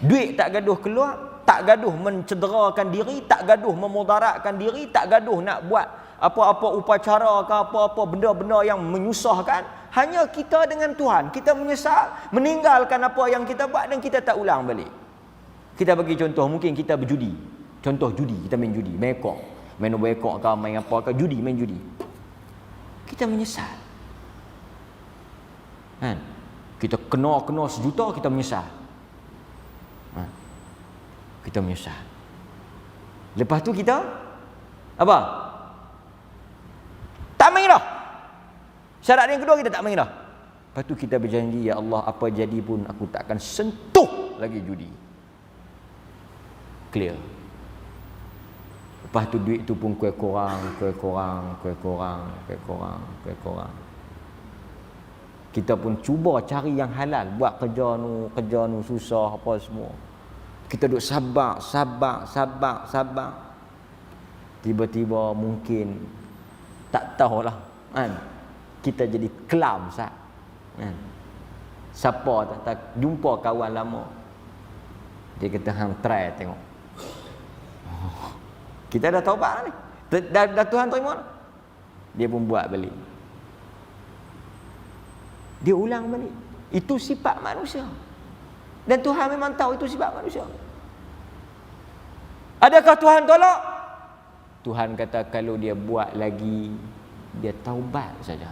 Duit tak gaduh keluar, tak gaduh mencederakan diri, tak gaduh memudaratkan diri, tak gaduh nak buat apa-apa upacara ke apa-apa benda-benda yang menyusahkan. Hanya kita dengan Tuhan. Kita menyesal, meninggalkan apa yang kita buat dan kita tak ulang balik. Kita bagi contoh, mungkin kita berjudi. Contoh judi, kita main judi, main ekor, main nombor ekor ke, main apa ke, judi, main judi. Kita menyesal. Kan? Kita kena sejuta, kita menyesal. Kita menyesal. Lepas tu kita apa? Tak main dah. Syarat yang kedua, kita tak main dah. Lepas tu kita berjanji, ya Allah, apa jadi pun aku tak akan sentuh lagi judi. Clear. Lepas tu duit tu pun kurang. Kita pun cuba cari yang halal, buat kerja nu susah apa semua. Kita duduk sabar. Tiba-tiba mungkin tak tahulah kan, kita jadi kelam sat kan. Siapa tak jumpa kawan lama, dia kata hang try tengok. Kita dah taubat ni, dah Tuhan terima dah. Dia pun buat balik, dia ulang balik. Itu sifat manusia, dan Tuhan memang tahu itu sifat manusia. Adakah Tuhan tolak? Tuhan kata kalau dia buat lagi, dia taubat saja.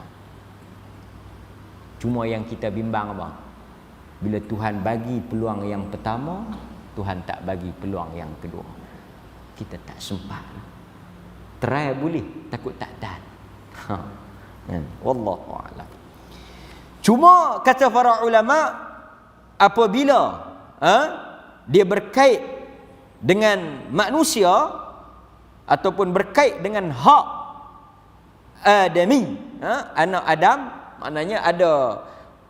Cuma yang kita bimbang apa? Bila Tuhan bagi peluang yang pertama, Tuhan tak bagi peluang yang kedua. Kita tak sempat. Try boleh, takut tak dan. Wallahu a'lam. Cuma kata para ulama, apabila dia berkait dengan manusia ataupun berkait dengan hak Adami, anak Adam, maknanya ada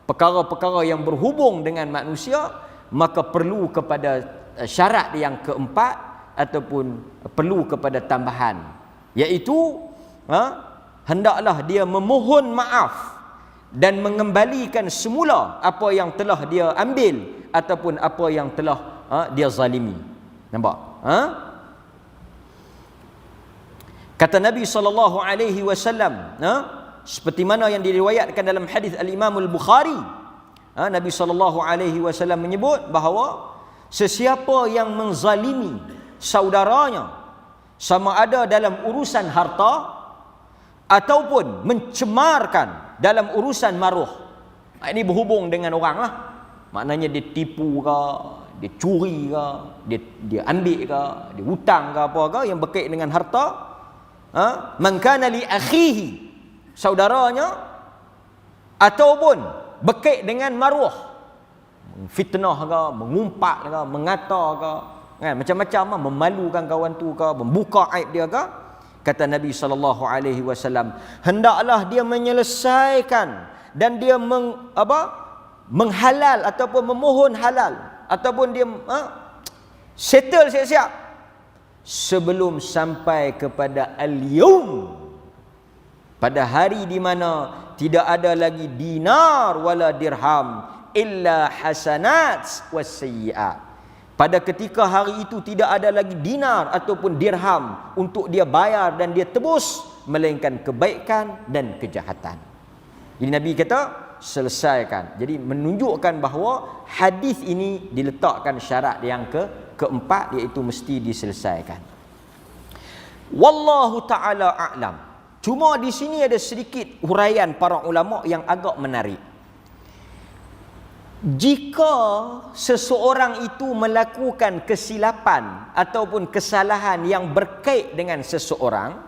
perkara-perkara yang berhubung dengan manusia, maka perlu kepada syarat yang keempat ataupun perlu kepada tambahan, iaitu hendaklah dia memohon maaf dan mengembalikan semula apa yang telah dia ambil ataupun apa yang telah dia zalimi. Nampak? Kata Nabi SAW, seperti mana yang diriwayatkan dalam hadis Al-Imam Al-Bukhari, Nabi SAW menyebut bahawa sesiapa yang menzalimi saudaranya sama ada dalam urusan harta ataupun mencemarkan dalam urusan maruah. Ini berhubung dengan orang lah. Maknanya dia tipu ke, dia curi ke, dia ambil ke, dia hutang ke apa ke yang berkait dengan harta. Man kana li akhihi, saudaranya, ataupun berkait dengan maruah, fitnah ke, mengumpat ke, mengata ke, kan, macam-macam lah, memalukan kawan tu ke, membuka aib dia ke. Kata Nabi SAW, hendaklah dia menyelesaikan dan dia menghalal ataupun memohon halal ataupun dia settle siap-siap sebelum sampai kepada al-yawm, pada hari di mana tidak ada lagi dinar wala dirham illa hasanat wasayyi'at. Pada ketika hari itu tidak ada lagi dinar ataupun dirham untuk dia bayar dan dia tebus, melainkan kebaikan dan kejahatan. Jadi Nabi kata selesaikan. Jadi menunjukkan bahawa hadis ini diletakkan syarat yang keempat, iaitu mesti diselesaikan. Wallahu ta'ala a'lam. Cuma di sini ada sedikit huraian para ulama yang agak menarik. Jika seseorang itu melakukan kesilapan ataupun kesalahan yang berkait dengan seseorang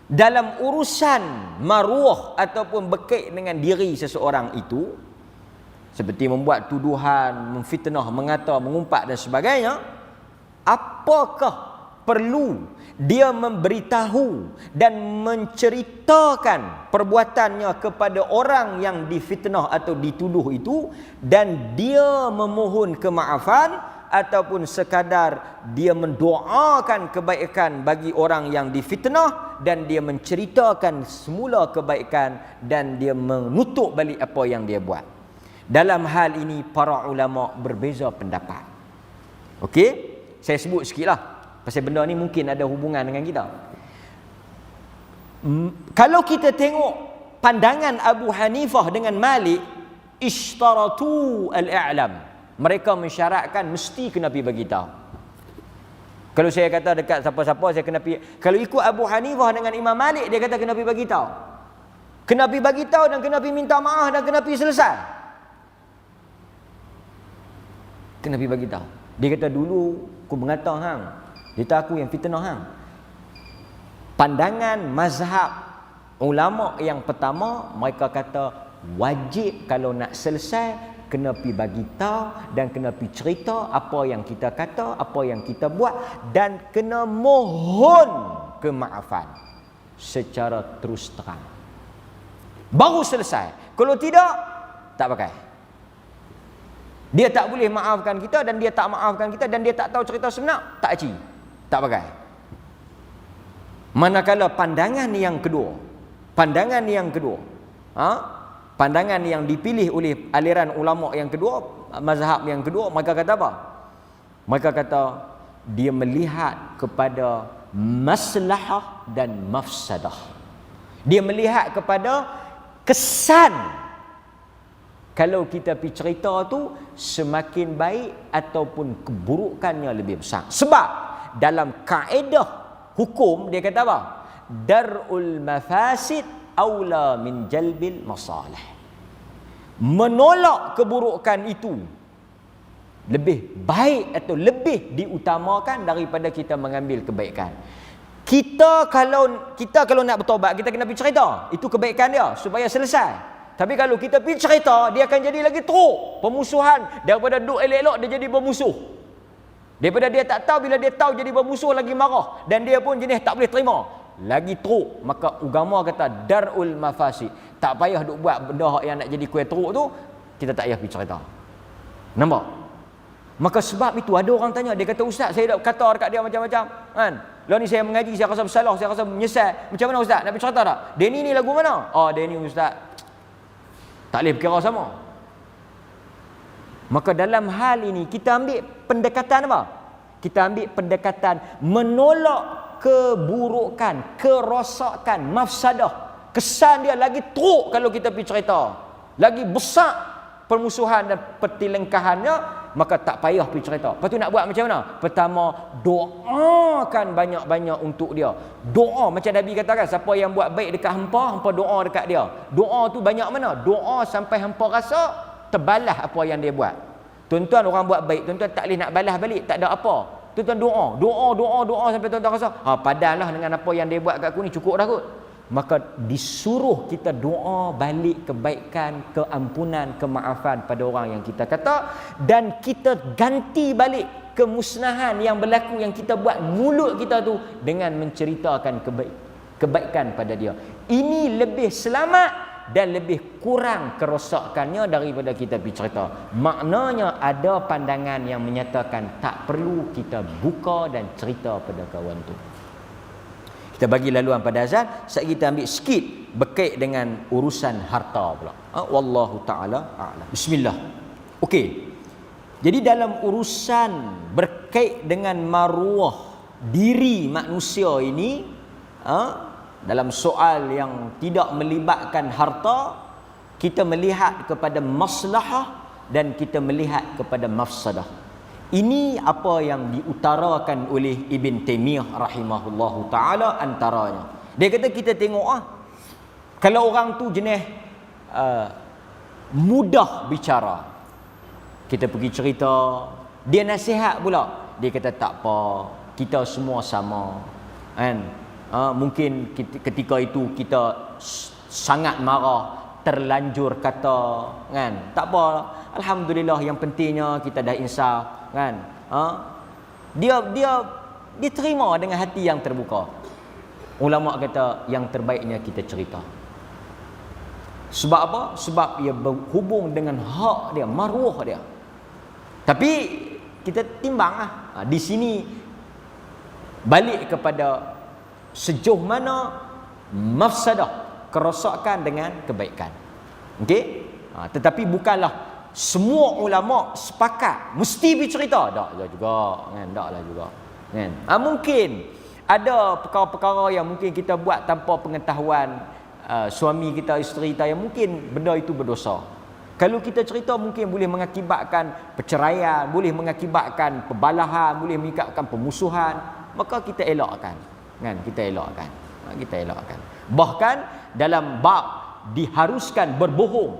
dalam urusan maruah ataupun berkait dengan diri seseorang itu, seperti membuat tuduhan, memfitnah, mengata, mengumpat dan sebagainya, apakah perlu dia memberitahu dan menceritakan perbuatannya kepada orang yang difitnah atau dituduh itu, dan dia memohon kemaafan, ataupun sekadar dia mendoakan kebaikan bagi orang yang difitnah dan dia menceritakan semula kebaikan dan dia menutup balik apa yang dia buat. Dalam hal ini para ulama berbeza pendapat. Okey, saya sebut sikitlah. Pasal benda ni mungkin ada hubungan dengan kita. Kalau kita tengok pandangan Abu Hanifah dengan Malik, ishtaratu al-i'lam. Mereka mensyaratkan mesti kena pergi beritahu. Kalau saya kata dekat siapa-siapa saya kena pergi. Kalau ikut Abu Hanifah dengan Imam Malik, dia kata kena pergi beritahu. Kena pergi beritahu dan kena pergi minta maaf dan kena pergi selesai. Kena pergi beritahu. Dia kata dulu aku mengata hang. Dia kata aku yang fitnah hang. Pandangan mazhab ulama yang pertama, mereka kata wajib kalau nak selesai kena pergi bagi tahu dan kena pergi cerita apa yang kita kata, apa yang kita buat, dan kena mohon kemaafan secara terus terang. Baru selesai. Kalau tidak, tak pakai. Dia tak boleh maafkan kita dan dia tak maafkan kita dan dia tak tahu cerita sebenar, tak aci. Tak pakai. Manakala pandangan yang kedua, pandangan yang dipilih oleh aliran ulama yang kedua, mazhab yang kedua, mereka kata apa? Mereka kata dia melihat kepada maslahah dan mafsadah. Dia melihat kepada kesan. Kalau kita pergi cerita tu semakin baik ataupun keburukannya lebih besar. Sebab dalam kaedah hukum dia kata apa? Dar'ul mafasid aula min jalbil masalih. Menolak keburukan itu lebih baik atau lebih diutamakan daripada kita mengambil kebaikan. Kita kalau nak bertobat, kita kena pergi cerita. Itu kebaikan dia supaya selesai. Tapi kalau kita pergi cerita, dia akan jadi lagi teruk. Pemusuhan. Daripada duduk elok-elok, dia jadi bermusuh. Daripada dia tak tahu, bila dia tahu jadi bermusuh, lagi marah. Dan dia pun jenis tak boleh terima. Lagi teruk. Maka agama kata dar'ul mafasid. Tak payah duk buat benda yang nak jadi kuih teruk tu, kita tak payah pergi cerita. Nampak? Maka sebab itu ada orang tanya, dia kata ustaz, saya dah kata dekat dia macam-macam kan. Lalu ni saya mengaji, saya rasa bersalah, saya rasa menyesal. Macam mana ustaz? Nak pergi cerita tak? Denny ni lagu mana? Oh, Denny ustaz tak boleh berkira sama. Maka dalam hal ini kita ambil pendekatan apa? Kita ambil pendekatan menolak keburukan, kerosakan, mafsadah. Kesan dia lagi teruk kalau kita pergi cerita. Lagi besar permusuhan dan pertelengkahannya maka tak payah pergi cerita. Lepas tu nak buat macam mana? Pertama, doakan banyak-banyak untuk dia. Doa macam Nabi katakan, siapa yang buat baik dekat hampa, hampa doa dekat dia. Doa tu banyak mana? Doa sampai hampa rasa terbalas apa yang dia buat. Tuan-tuan orang buat baik, tuan-tuan tak boleh nak balas balik, tak ada apa. Tuan-tuan doa sampai tuan-tuan rasa, padanlah dengan apa yang dia buat kat aku ni, cukup dah kot. Maka disuruh kita doa balik kebaikan, keampunan, kemaafan pada orang yang kita kata, dan kita ganti balik kemusnahan yang berlaku yang kita buat mulut kita tu dengan menceritakan kebaikan pada dia. Ini lebih selamat dan lebih kurang kerosakannya daripada kita pergi cerita. Maknanya ada pandangan yang menyatakan tak perlu kita buka dan cerita pada kawan tu. Kita bagi laluan pada azan, sekejap kita ambil sikit berkait dengan urusan harta pula. Wallahu ta'ala a'lam. Bismillah. Okey. Jadi dalam urusan berkait dengan maruah diri manusia ini, dalam soal yang tidak melibatkan harta, kita melihat kepada maslahah dan kita melihat kepada mafsadah. Ini apa yang diutarakan oleh Ibn Taymiyah rahimahullahu ta'ala antaranya. Dia kata kita tengok kalau orang tu jenis mudah bicara, kita pergi cerita, dia nasihat pula, dia kata tak apa, kita semua sama, kan? Mungkin ketika itu kita sangat marah, terlanjur kata, kan? Tak apa, alhamdulillah, yang pentingnya kita dah insaf, kan? Dia terima dengan hati yang terbuka. Ulama kata yang terbaiknya kita cerita. Sebab apa? Sebab ia berhubung dengan hak dia, maruah dia. Tapi kita timbang di sini balik kepada sejauh mana mafsadah, kerosakan dengan kebaikan. Okey? Tetapi bukanlah semua ulama sepakat mesti bercerita. Taklah juga, kan? Taklah juga, kan? Mungkin ada perkara-perkara yang mungkin kita buat tanpa pengetahuan suami kita, isteri kita, yang mungkin benda itu berdosa. Kalau kita cerita mungkin boleh mengakibatkan perceraian, boleh mengakibatkan pembalahan, boleh mengakibatkan pemusuhan, maka kita elakkan. Kan? Kita elakkan. Bahkan dalam bab diharuskan berbohong,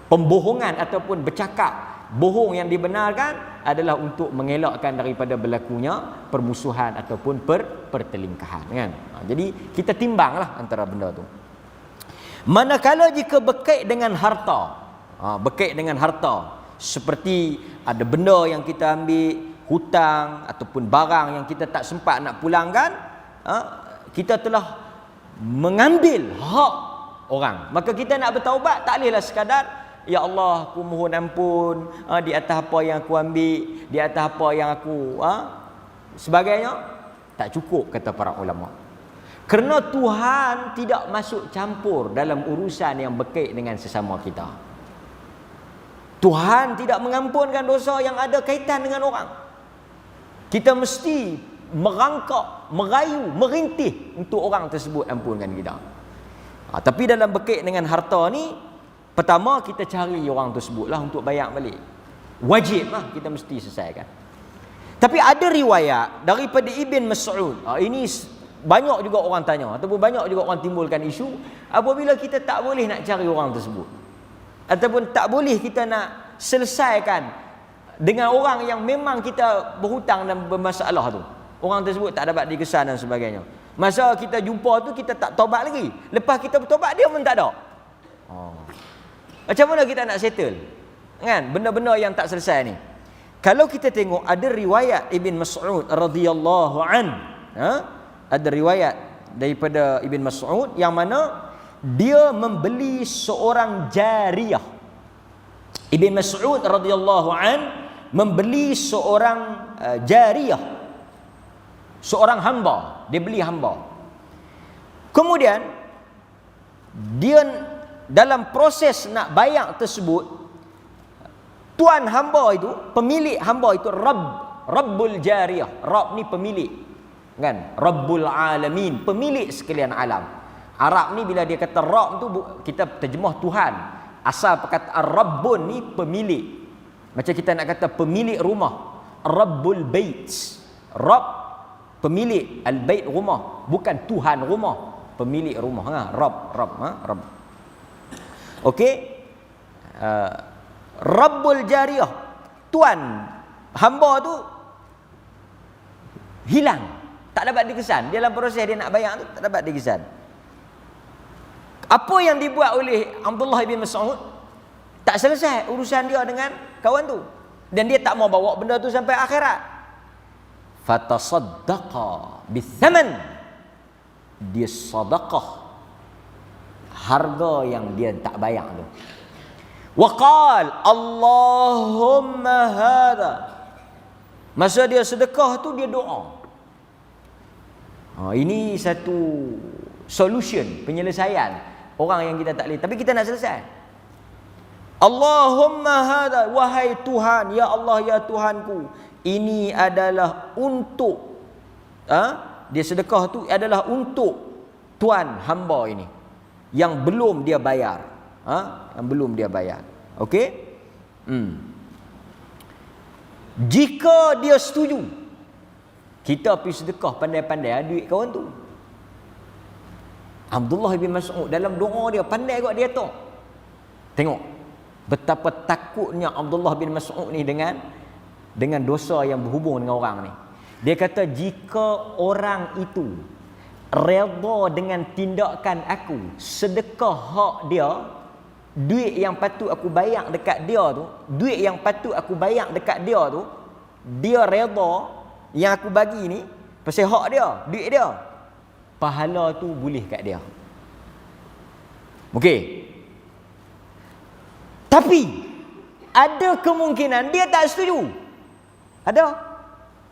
pembohongan ataupun bercakap bohong yang dibenarkan adalah untuk mengelakkan daripada berlakunya permusuhan ataupun pertelingkahan, kan? Jadi kita timbanglah antara benda tu. Manakala jika berkait dengan harta, seperti ada benda yang kita ambil, hutang ataupun barang yang kita tak sempat nak pulangkan, kita telah mengambil hak orang. Maka kita nak bertaubat, tak bolehlah sekadar, ya Allah, aku mohon ampun di atas apa yang aku ambil, di atas apa yang aku sebagainya. Tak cukup, kata para ulama. Kerana Tuhan tidak masuk campur dalam urusan yang berkait dengan sesama kita. Tuhan tidak mengampunkan dosa yang ada kaitan dengan orang. Kita mesti merangkak, merayu, merintih untuk orang tersebut ampunkan kita. Tapi dalam berkait dengan harta ni, pertama kita cari orang tersebutlah untuk bayar balik. Wajib lah, kita mesti selesaikan. Tapi ada riwayat daripada Ibn Mas'ud. Ini banyak juga orang tanya, ataupun banyak juga orang timbulkan isu, apabila kita tak boleh nak cari orang tersebut, ataupun tak boleh kita nak selesaikan dengan orang yang memang kita berhutang dan bermasalah tu, orang tersebut tak dapat dikesan dan sebagainya. Masa kita jumpa tu kita tak taubat lagi, lepas kita bertaubat dia pun tak ada. Macam mana kita nak settle, kan, benda-benda yang tak selesai ni? Kalau kita tengok ada riwayat Ibn Mas'ud radhiyallahu an, ada riwayat daripada Ibn Mas'ud yang mana dia membeli seorang jariyah. Ibn Mas'ud radhiyallahu an membeli seorang jariyah, seorang hamba. Dia beli hamba. Kemudian dia dalam proses nak bayar tersebut, tuan hamba itu, pemilik hamba itu, Rabbul jariyah. Rabb ni pemilik, kan? Rabbul alamin, pemilik sekalian alam. Arab ni bila dia kata Rabb tu, kita terjemah Tuhan. Asal perkataan Rabbun ni pemilik. Macam kita nak kata pemilik rumah, Rabbul Bait. Rabb, pemilik, al-bait rumah, bukan Tuhan rumah, pemilik rumah. Rabb, Rabb. Okey. Rabbul Jariyah, tuan hamba tu hilang, tak dapat dikesan. Dalam proses dia nak bayar tu tak dapat dikesan. Apa yang dibuat oleh Abdullah bin Mas'ud, tak selesai urusan dia dengan kawan tu, dan dia tak mau bawa benda tu sampai akhirat. Fatasaddaqa bithaman, dia sedekah harga yang dia tak bayar tu. Waqal Allahumma hadha, masa dia sedekah tu dia doa. Ini satu solution, penyelesaian orang yang kita tak boleh, tapi kita nak selesai. Allahumma hadha, wahai Tuhan, ya Allah, ya Tuhanku, ini adalah untuk dia sedekah tu adalah untuk tuan hamba ini yang belum dia bayar, yang belum dia bayar. Okey? Jika dia setuju, kita pergi sedekah pandai-pandai duit kawan tu. Abdullah bin Mas'ud dalam doa dia pandai kot dia tu. Tengok betapa takutnya Abdullah bin Mas'ud ni dengan dosa yang berhubung dengan orang ni. Dia kata, jika orang itu redha dengan tindakan aku, sedekah hak dia, duit yang patut aku bayar dekat dia tu, duit yang patut aku bayar dekat dia tu, dia redha yang aku bagi ni pasal hak dia, duit dia, pahala tu boleh kat dia. Okey. Tapi ada kemungkinan dia tak setuju. Ada.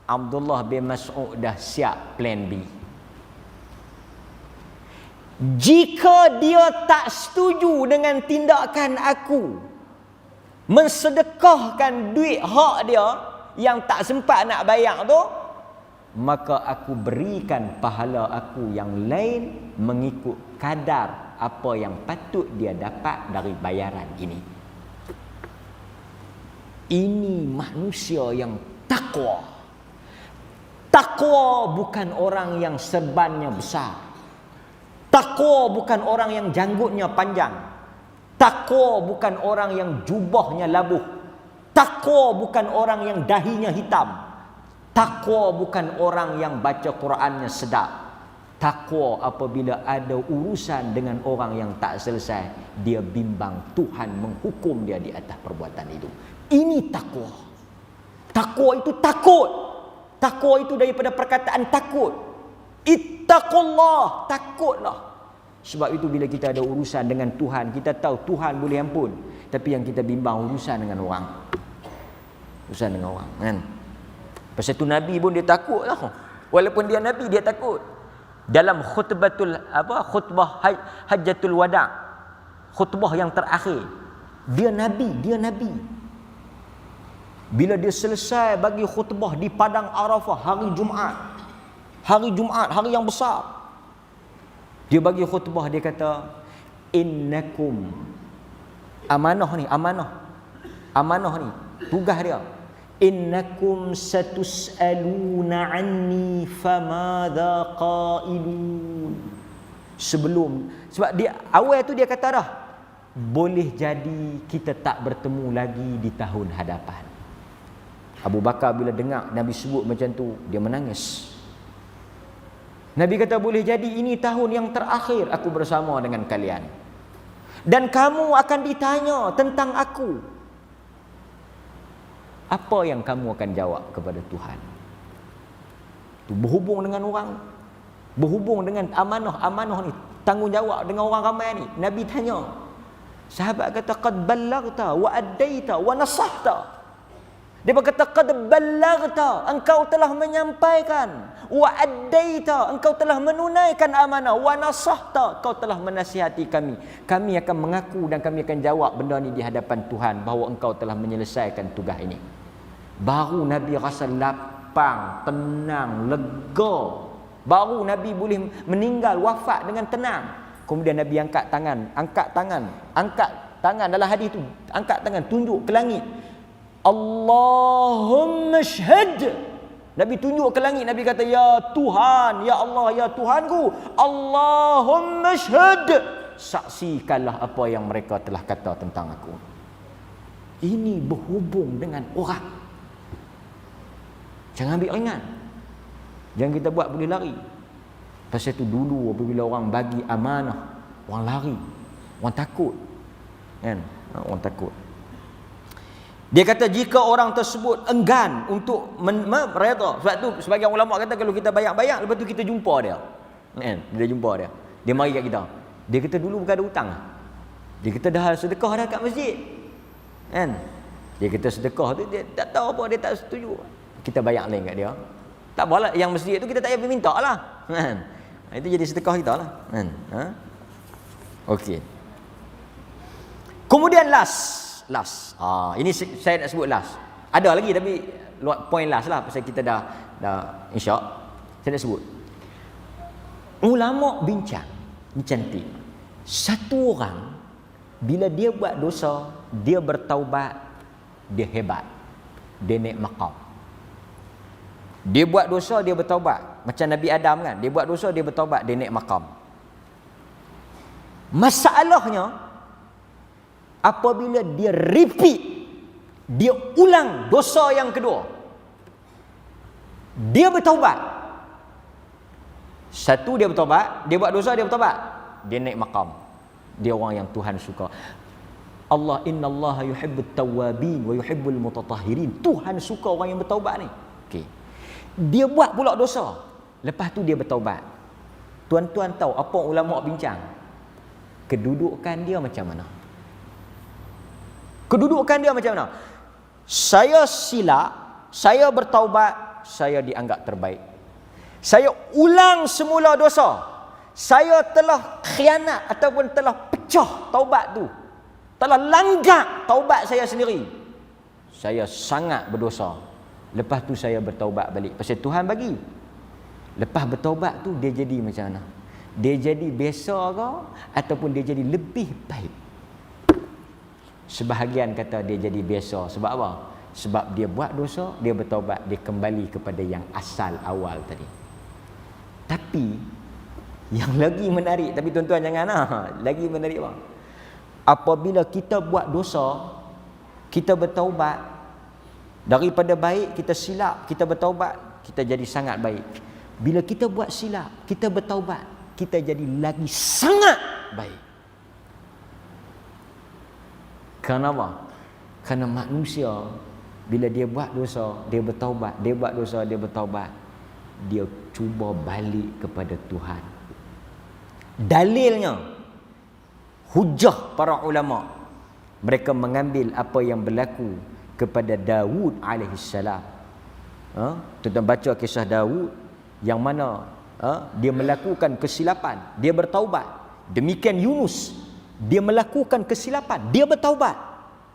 Abdullah bin Mas'ud dah siap plan B. Jika dia tak setuju dengan tindakan aku mensedekahkan duit hak dia yang tak sempat nak bayar tu, maka aku berikan pahala aku yang lain mengikut kadar apa yang patut dia dapat dari bayaran ini. Ini manusia yang takwa. Takwa bukan orang yang serbannya besar. Takwa bukan orang yang janggutnya panjang. Takwa bukan orang yang jubahnya labuh. Takwa bukan orang yang dahinya hitam. Takwa bukan orang yang baca Qurannya sedap. Takwa apabila ada urusan dengan orang yang tak selesai, dia bimbang Tuhan menghukum dia di atas perbuatan itu. Ini takwa. Takwa itu takut. Takwa itu daripada perkataan takut. Ittaqullah, takutlah. Sebab itu bila kita ada urusan dengan Tuhan, kita tahu Tuhan boleh ampun, tapi yang kita bimbang urusan dengan orang. Urusan dengan orang, kan? Pasal tu Nabi pun dia takut lah. Walaupun dia Nabi, dia takut. Dalam khutbah Hajjatul Wada', khutbah yang terakhir, dia Nabi. Bila dia selesai bagi khutbah di padang Arafah hari Jumaat, hari yang besar, dia bagi khutbah, dia kata, innakum, amanah ni, tugas dia, innakum satus'aluna anni famadha qailun. Sebab dia awal tu dia kata dah, boleh jadi kita tak bertemu lagi di tahun hadapan. Abu Bakar bila dengar Nabi sebut macam tu, dia menangis. Nabi kata, boleh jadi ini tahun yang terakhir aku bersama dengan kalian, dan kamu akan ditanya tentang aku. Apa yang kamu akan jawab kepada Tuhan? Itu berhubung dengan orang, berhubung dengan amanah ni, tanggungjawab dengan orang ramai ni. Nabi tanya, sahabat kata, qad ballaghta wa addaita wa nasahta. Dia berkata, qad ballaghta, engkau telah menyampaikan, wa addaita, engkau telah menunaikan amanah, wa nasahta, engkau telah menasihati kami. Kami akan mengaku dan kami akan jawab benda ni di hadapan Tuhan, bahawa engkau telah menyelesaikan tugas ini. Baru Nabi rasa lapang, tenang, lega. Baru Nabi boleh meninggal, wafat dengan tenang. Kemudian Nabi angkat tangan dalam hadis tu, angkat tangan, tunjuk ke langit. Allahumma syhad. Nabi tunjuk ke langit, Nabi kata, ya Tuhan, ya Allah, ya Tuhanku, Allahumma syhad, saksikanlah apa yang mereka telah kata tentang aku. Ini berhubung dengan orang. Jangan ambil ringan. Jangan kita buat boleh lari. Pasal itu dulu apabila orang bagi amanah, orang lari, orang takut. Kan? Orang takut. Dia kata jika orang tersebut enggan untuk mereda. Sebab tu sebagian ulama kata kalau kita bayar-bayar, lepas tu kita jumpa dia. Kan? Dia jumpa dia. Dia mari kat kita. Dia kata dulu bukan ada hutang. Dia kata dah sedekah dah kat masjid. Kan? Dia kata sedekah tu dia tak tahu apa, dia tak setuju. Kita bayar lain kat dia. Tak apalah, yang masjid tu kita tak payah minta lah. Kan? Itu jadi sedekah kita lah. Kan? Ha? Okey. Kemudian last. Ini saya nak sebut last. Ada lagi tapi point last lah pasal kita dah insya. Saya nak sebut. Ulama bincang cantik. Satu orang bila dia buat dosa, dia bertaubat, dia hebat. Dia naik maqam. Dia buat dosa, dia bertaubat. Macam Nabi Adam kan, dia buat dosa, dia bertaubat, dia naik maqam. Masalahnya apabila dia repeat, dia ulang dosa yang kedua, dia bertaubat. Satu dia bertaubat, dia buat dosa, dia bertaubat, dia naik maqam. Dia orang yang Tuhan suka. Allah, innallaha yuhibbut tawwabin wa yuhibbul mutatahhirin. Tuhan suka orang yang bertaubat ni. Okey. Dia buat pula dosa, lepas tu dia bertaubat. Tuan-tuan tahu apa ulama bincang? Kedudukan dia macam mana? Kedudukan dia macam mana? Saya silap, saya bertaubat, saya dianggap terbaik. Saya ulang semula dosa, saya telah khianat ataupun telah pecah taubat tu, telah langgar taubat saya sendiri, saya sangat berdosa. Lepas tu saya bertaubat balik. Pasal Tuhan bagi. Lepas bertaubat tu dia jadi macam mana? Dia jadi biasa ke ataupun dia jadi lebih baik? Sebahagian kata dia jadi biasa. Sebab apa? Sebab dia buat dosa, dia bertaubat, dia kembali kepada yang asal awal tadi. Tapi yang lagi menarik, tapi tuan-tuan jangan lagi menarik apa? Apabila kita buat dosa, kita bertaubat, daripada baik kita silap, kita bertaubat, kita jadi sangat baik. Bila kita buat silap, kita bertaubat, kita jadi lagi sangat baik. Kenapa? Kerana manusia bila dia buat dosa, dia bertaubat, dia buat dosa, dia bertaubat, dia cuba balik kepada Tuhan. Dalilnya, hujah para ulama, mereka mengambil apa yang berlaku kepada Daud alaihissalam. Tuan-tuan baca kisah Daud yang mana dia melakukan kesilapan, dia bertaubat. Demikian Yunus, dia melakukan kesilapan, dia bertaubat.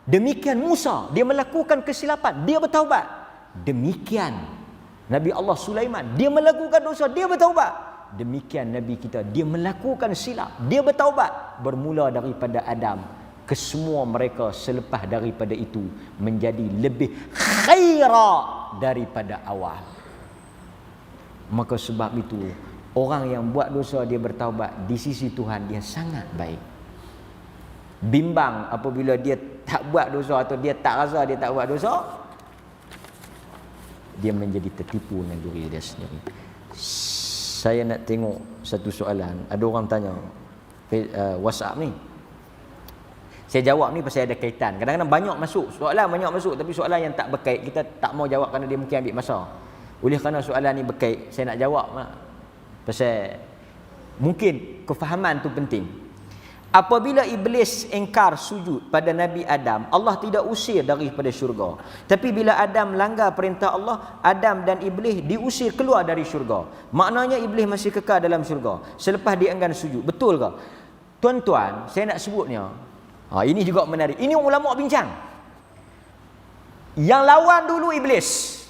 Demikian Musa, dia melakukan kesilapan, dia bertaubat. Demikian Nabi Allah Sulaiman, dia melakukan dosa, dia bertaubat. Demikian Nabi kita, dia melakukan silap, dia bertaubat. Bermula daripada Adam, kesemua mereka selepas daripada itu menjadi lebih khaira daripada awal. Maka sebab itu orang yang buat dosa dia bertaubat, di sisi Tuhan dia sangat baik. Bimbang apabila dia tak buat dosa atau dia tak rasa dia tak buat dosa, dia menjadi tertipu dengan diri dia sendiri. Saya nak tengok satu soalan. Ada orang tanya WhatsApp ni. Saya jawab ni pasal ada kaitan. Kadang-kadang banyak masuk tapi soalan yang tak berkait kita tak mau jawab kerana dia mungkin ambil masa. Oleh kerana soalan ni berkait, saya nak jawab pasal mungkin kefahaman tu penting. Apabila iblis engkar sujud pada Nabi Adam, Allah tidak usir daripada syurga. Tapi bila Adam langgar perintah Allah, Adam dan iblis diusir keluar dari syurga. Maknanya iblis masih kekal dalam syurga selepas dia enggan sujud. Betul ke? Tuan-tuan, saya nak sebutnya, ini juga menarik. Ini ulama bincang. Yang lawan dulu iblis,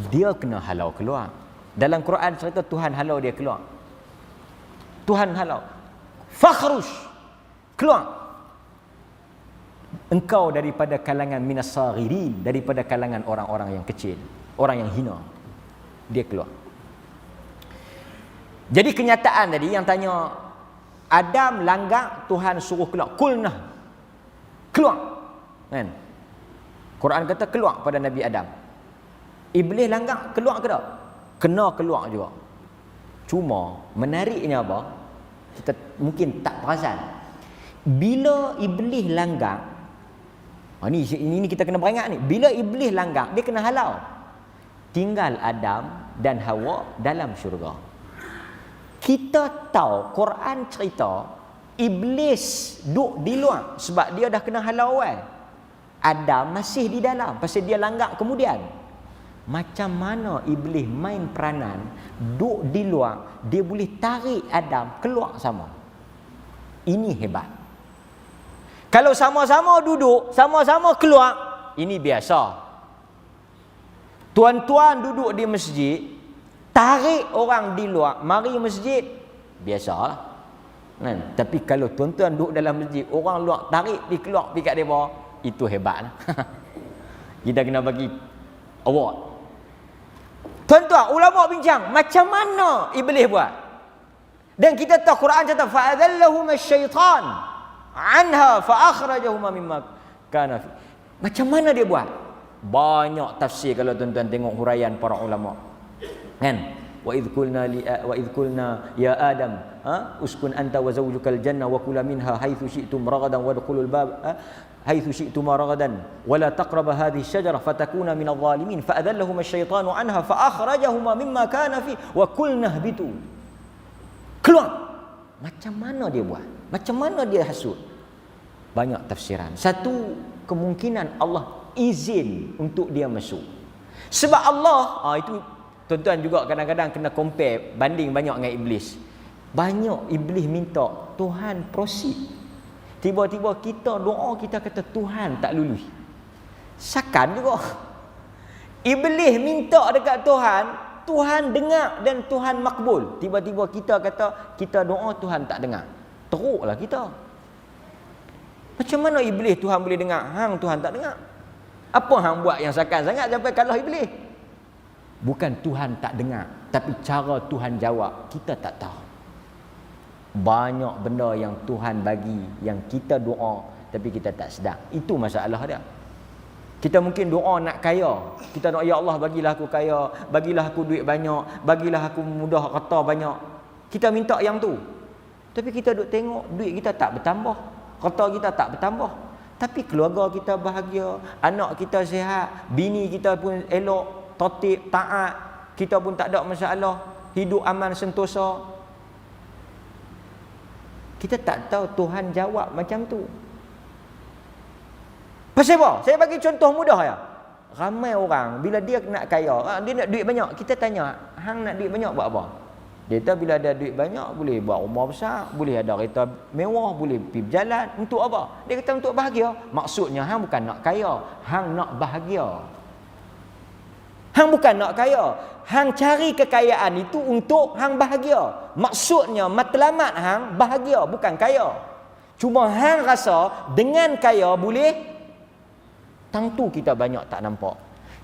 dia kena halau keluar. Dalam Quran cerita Tuhan halau dia keluar. Tuhan halau. Fakhruj, keluar. Engkau daripada kalangan minas saghirin, daripada kalangan orang-orang yang kecil, orang yang hina. Dia keluar. Jadi kenyataan tadi yang tanya, Adam langgar, Tuhan suruh keluar. Kulnah. Keluar. Kan? Quran kata keluar pada Nabi Adam. Iblis langgar, keluar ke tak? Kena keluar juga. Cuma menariknya apa? Kita mungkin tak perasan. Bila iblis langgar, ini kita kena peringat ni. Bila iblis langgar, dia kena halau. Tinggal Adam dan Hawa dalam syurga. Kita tahu Quran cerita iblis duduk di luar sebab dia dah kena halau awal. Adam masih di dalam pasal dia langgar kemudian. Macam mana iblis main peranan duduk di luar, dia boleh tarik Adam keluar sama. Ini hebat. Kalau sama-sama duduk, sama-sama keluar, ini biasa. Tuan-tuan duduk di masjid, tarik orang di luar, mari masjid, biasalah. Kan? Tapi kalau tuan-tuan duduk dalam masjid, orang luar tarik, pergi keluar, pergi kat mereka, itu hebatlah. Kita kena bagi award. Tuan-tuan, ulama bincang, macam mana iblis buat? Dan kita tahu Quran kata, fa'adallahuma syaitan anha fa'akhrajahuma mimma kana fi. Macam mana dia buat? Banyak tafsir kalau tuan-tuan tengok huraian para ulama. Kan? Wa idh qulna ya Adam, uskun anta wa zawjukal jannah wa kula minha haitsu syi'tum ragadan wadkhulul bab haitsu syi'tum ragadan wa la taqrabu hadhihi asy-syajarah fatakuna minadh dhalimin fa adallahuma asy-syaitanu anha fa akhrajahuma mimma kana fi wa qulna ihbitu. Keluar. Macam mana dia buat? Macam mana dia hasut? Banyak tafsiran. Satu, kemungkinan Allah izin untuk dia masuk. Sebab Allah, itu tuan-tuan juga kadang-kadang kena compare, banding banyak dengan iblis. Banyak iblis minta, Tuhan proceed. Tiba-tiba kita doa, kita kata Tuhan tak lulus. Sakan juga. Iblis minta dekat Tuhan, Tuhan dengar dan Tuhan makbul. Tiba-tiba kita kata, kita doa Tuhan tak dengar. Teruklah kita. Macam mana iblis Tuhan boleh dengar? Hang Tuhan tak dengar. Apa hang buat yang sakan sangat sampai kalah iblis? Bukan Tuhan tak dengar, tapi cara Tuhan jawab kita tak tahu. Banyak benda yang Tuhan bagi, yang kita doa tapi kita tak sedar. Itu masalah dia. Kita mungkin doa nak kaya. Kita doa, ya Allah bagilah aku kaya, bagilah aku duit banyak, bagilah aku mudah harta banyak. Kita minta yang tu. Tapi kita duk tengok duit kita tak bertambah, harta kita tak bertambah. Tapi keluarga kita bahagia, anak kita sihat, bini kita pun elok, tertib, taat, kita pun tak ada masalah, hidup aman sentosa. Kita tak tahu Tuhan jawab macam tu. Pasal apa? Saya bagi contoh mudah ya. Ramai orang bila dia nak kaya, dia nak duit banyak, kita tanya, hang nak duit banyak buat apa? Dia kata bila ada duit banyak boleh buat rumah besar, boleh ada kereta mewah, boleh pergi berjalan. Untuk apa? Dia kata untuk bahagia. Maksudnya hang bukan nak kaya, hang nak bahagia. Hang bukan nak kaya, hang cari kekayaan itu untuk hang bahagia. Maksudnya matlamat hang bahagia, bukan kaya. Cuma hang rasa dengan kaya boleh, tentu kita banyak tak nampak.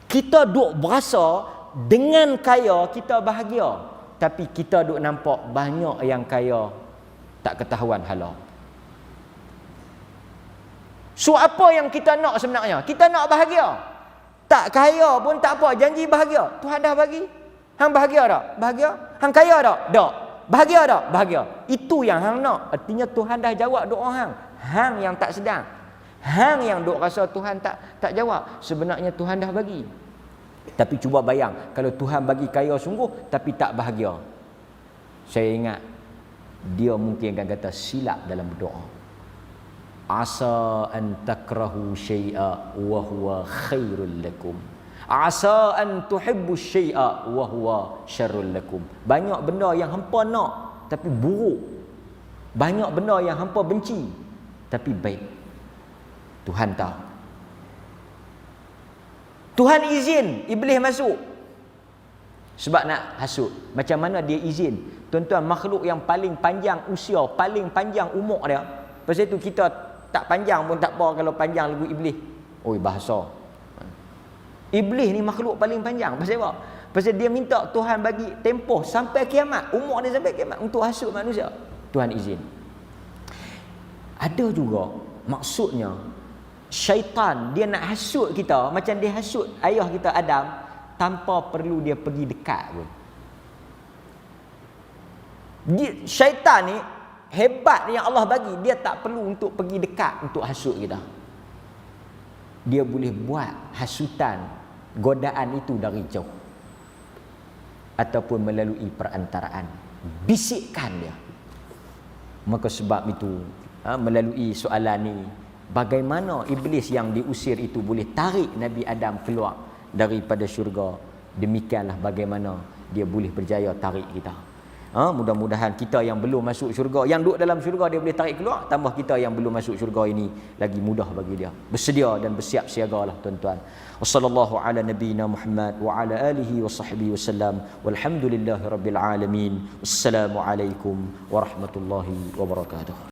Kita duk berasa dengan kaya kita bahagia, tapi kita duk nampak banyak yang kaya tak ketahuan hala. So apa yang kita nak sebenarnya? Kita nak bahagia. Tak kaya pun tak apa, janji bahagia. Tuhan dah bagi. Hang bahagia tak? Bahagia. Hang kaya tak? Tak. Bahagia tak? Bahagia. Itu yang hang nak. Artinya Tuhan dah jawab doa hang. Hang yang tak sedang. Hang yang duk rasa Tuhan tak jawab. Sebenarnya Tuhan dah bagi. Tapi cuba bayang, kalau Tuhan bagi kaya sungguh tapi tak bahagia. Saya ingat dia mungkin akan kata silap dalam berdoa. Asa an takrahu syai'a wa huwa khairul lakum. Asa an tuhibbu syai'a wa huwa syarrul lakum. Banyak benda yang hangpa nak tapi buruk. Banyak benda yang hangpa benci tapi baik. Tuhan tahu. Tuhan izin iblis masuk sebab nak hasut. Macam mana dia izin? Tuan-tuan, makhluk yang paling panjang usia, paling panjang umur dia. Pasal itu kita tak panjang pun tak apa kalau panjang lagu iblis. Oi bahasa. Iblis ni makhluk paling panjang. Pasal apa? Pasal dia minta Tuhan bagi tempoh sampai kiamat. Umur dia sampai kiamat untuk hasut manusia. Tuhan izin. Ada juga maksudnya syaitan dia nak hasut kita macam dia hasut ayah kita Adam tanpa perlu dia pergi dekat pun. Syaitan ni hebat yang Allah bagi, dia tak perlu untuk pergi dekat untuk hasut kita. Dia boleh buat hasutan, godaan itu dari jauh ataupun melalui perantaraan bisikan dia. Maka sebab itu melalui soalan ni, bagaimana iblis yang diusir itu boleh tarik Nabi Adam keluar daripada syurga, demikianlah bagaimana dia boleh berjaya tarik kita. Mudah-mudahan kita yang belum masuk syurga, yang duduk dalam syurga dia boleh tarik keluar, tambah kita yang belum masuk syurga ini lagi mudah bagi dia. Bersedia dan bersiap siagalah tuan-tuan. Wassallallahu ala nabiyyina Muhammad wa ala alihi wa sahbihi wasallam. Walhamdulillahirabbil alamin. Wassalamu alaikum warahmatullahi wabarakatuh.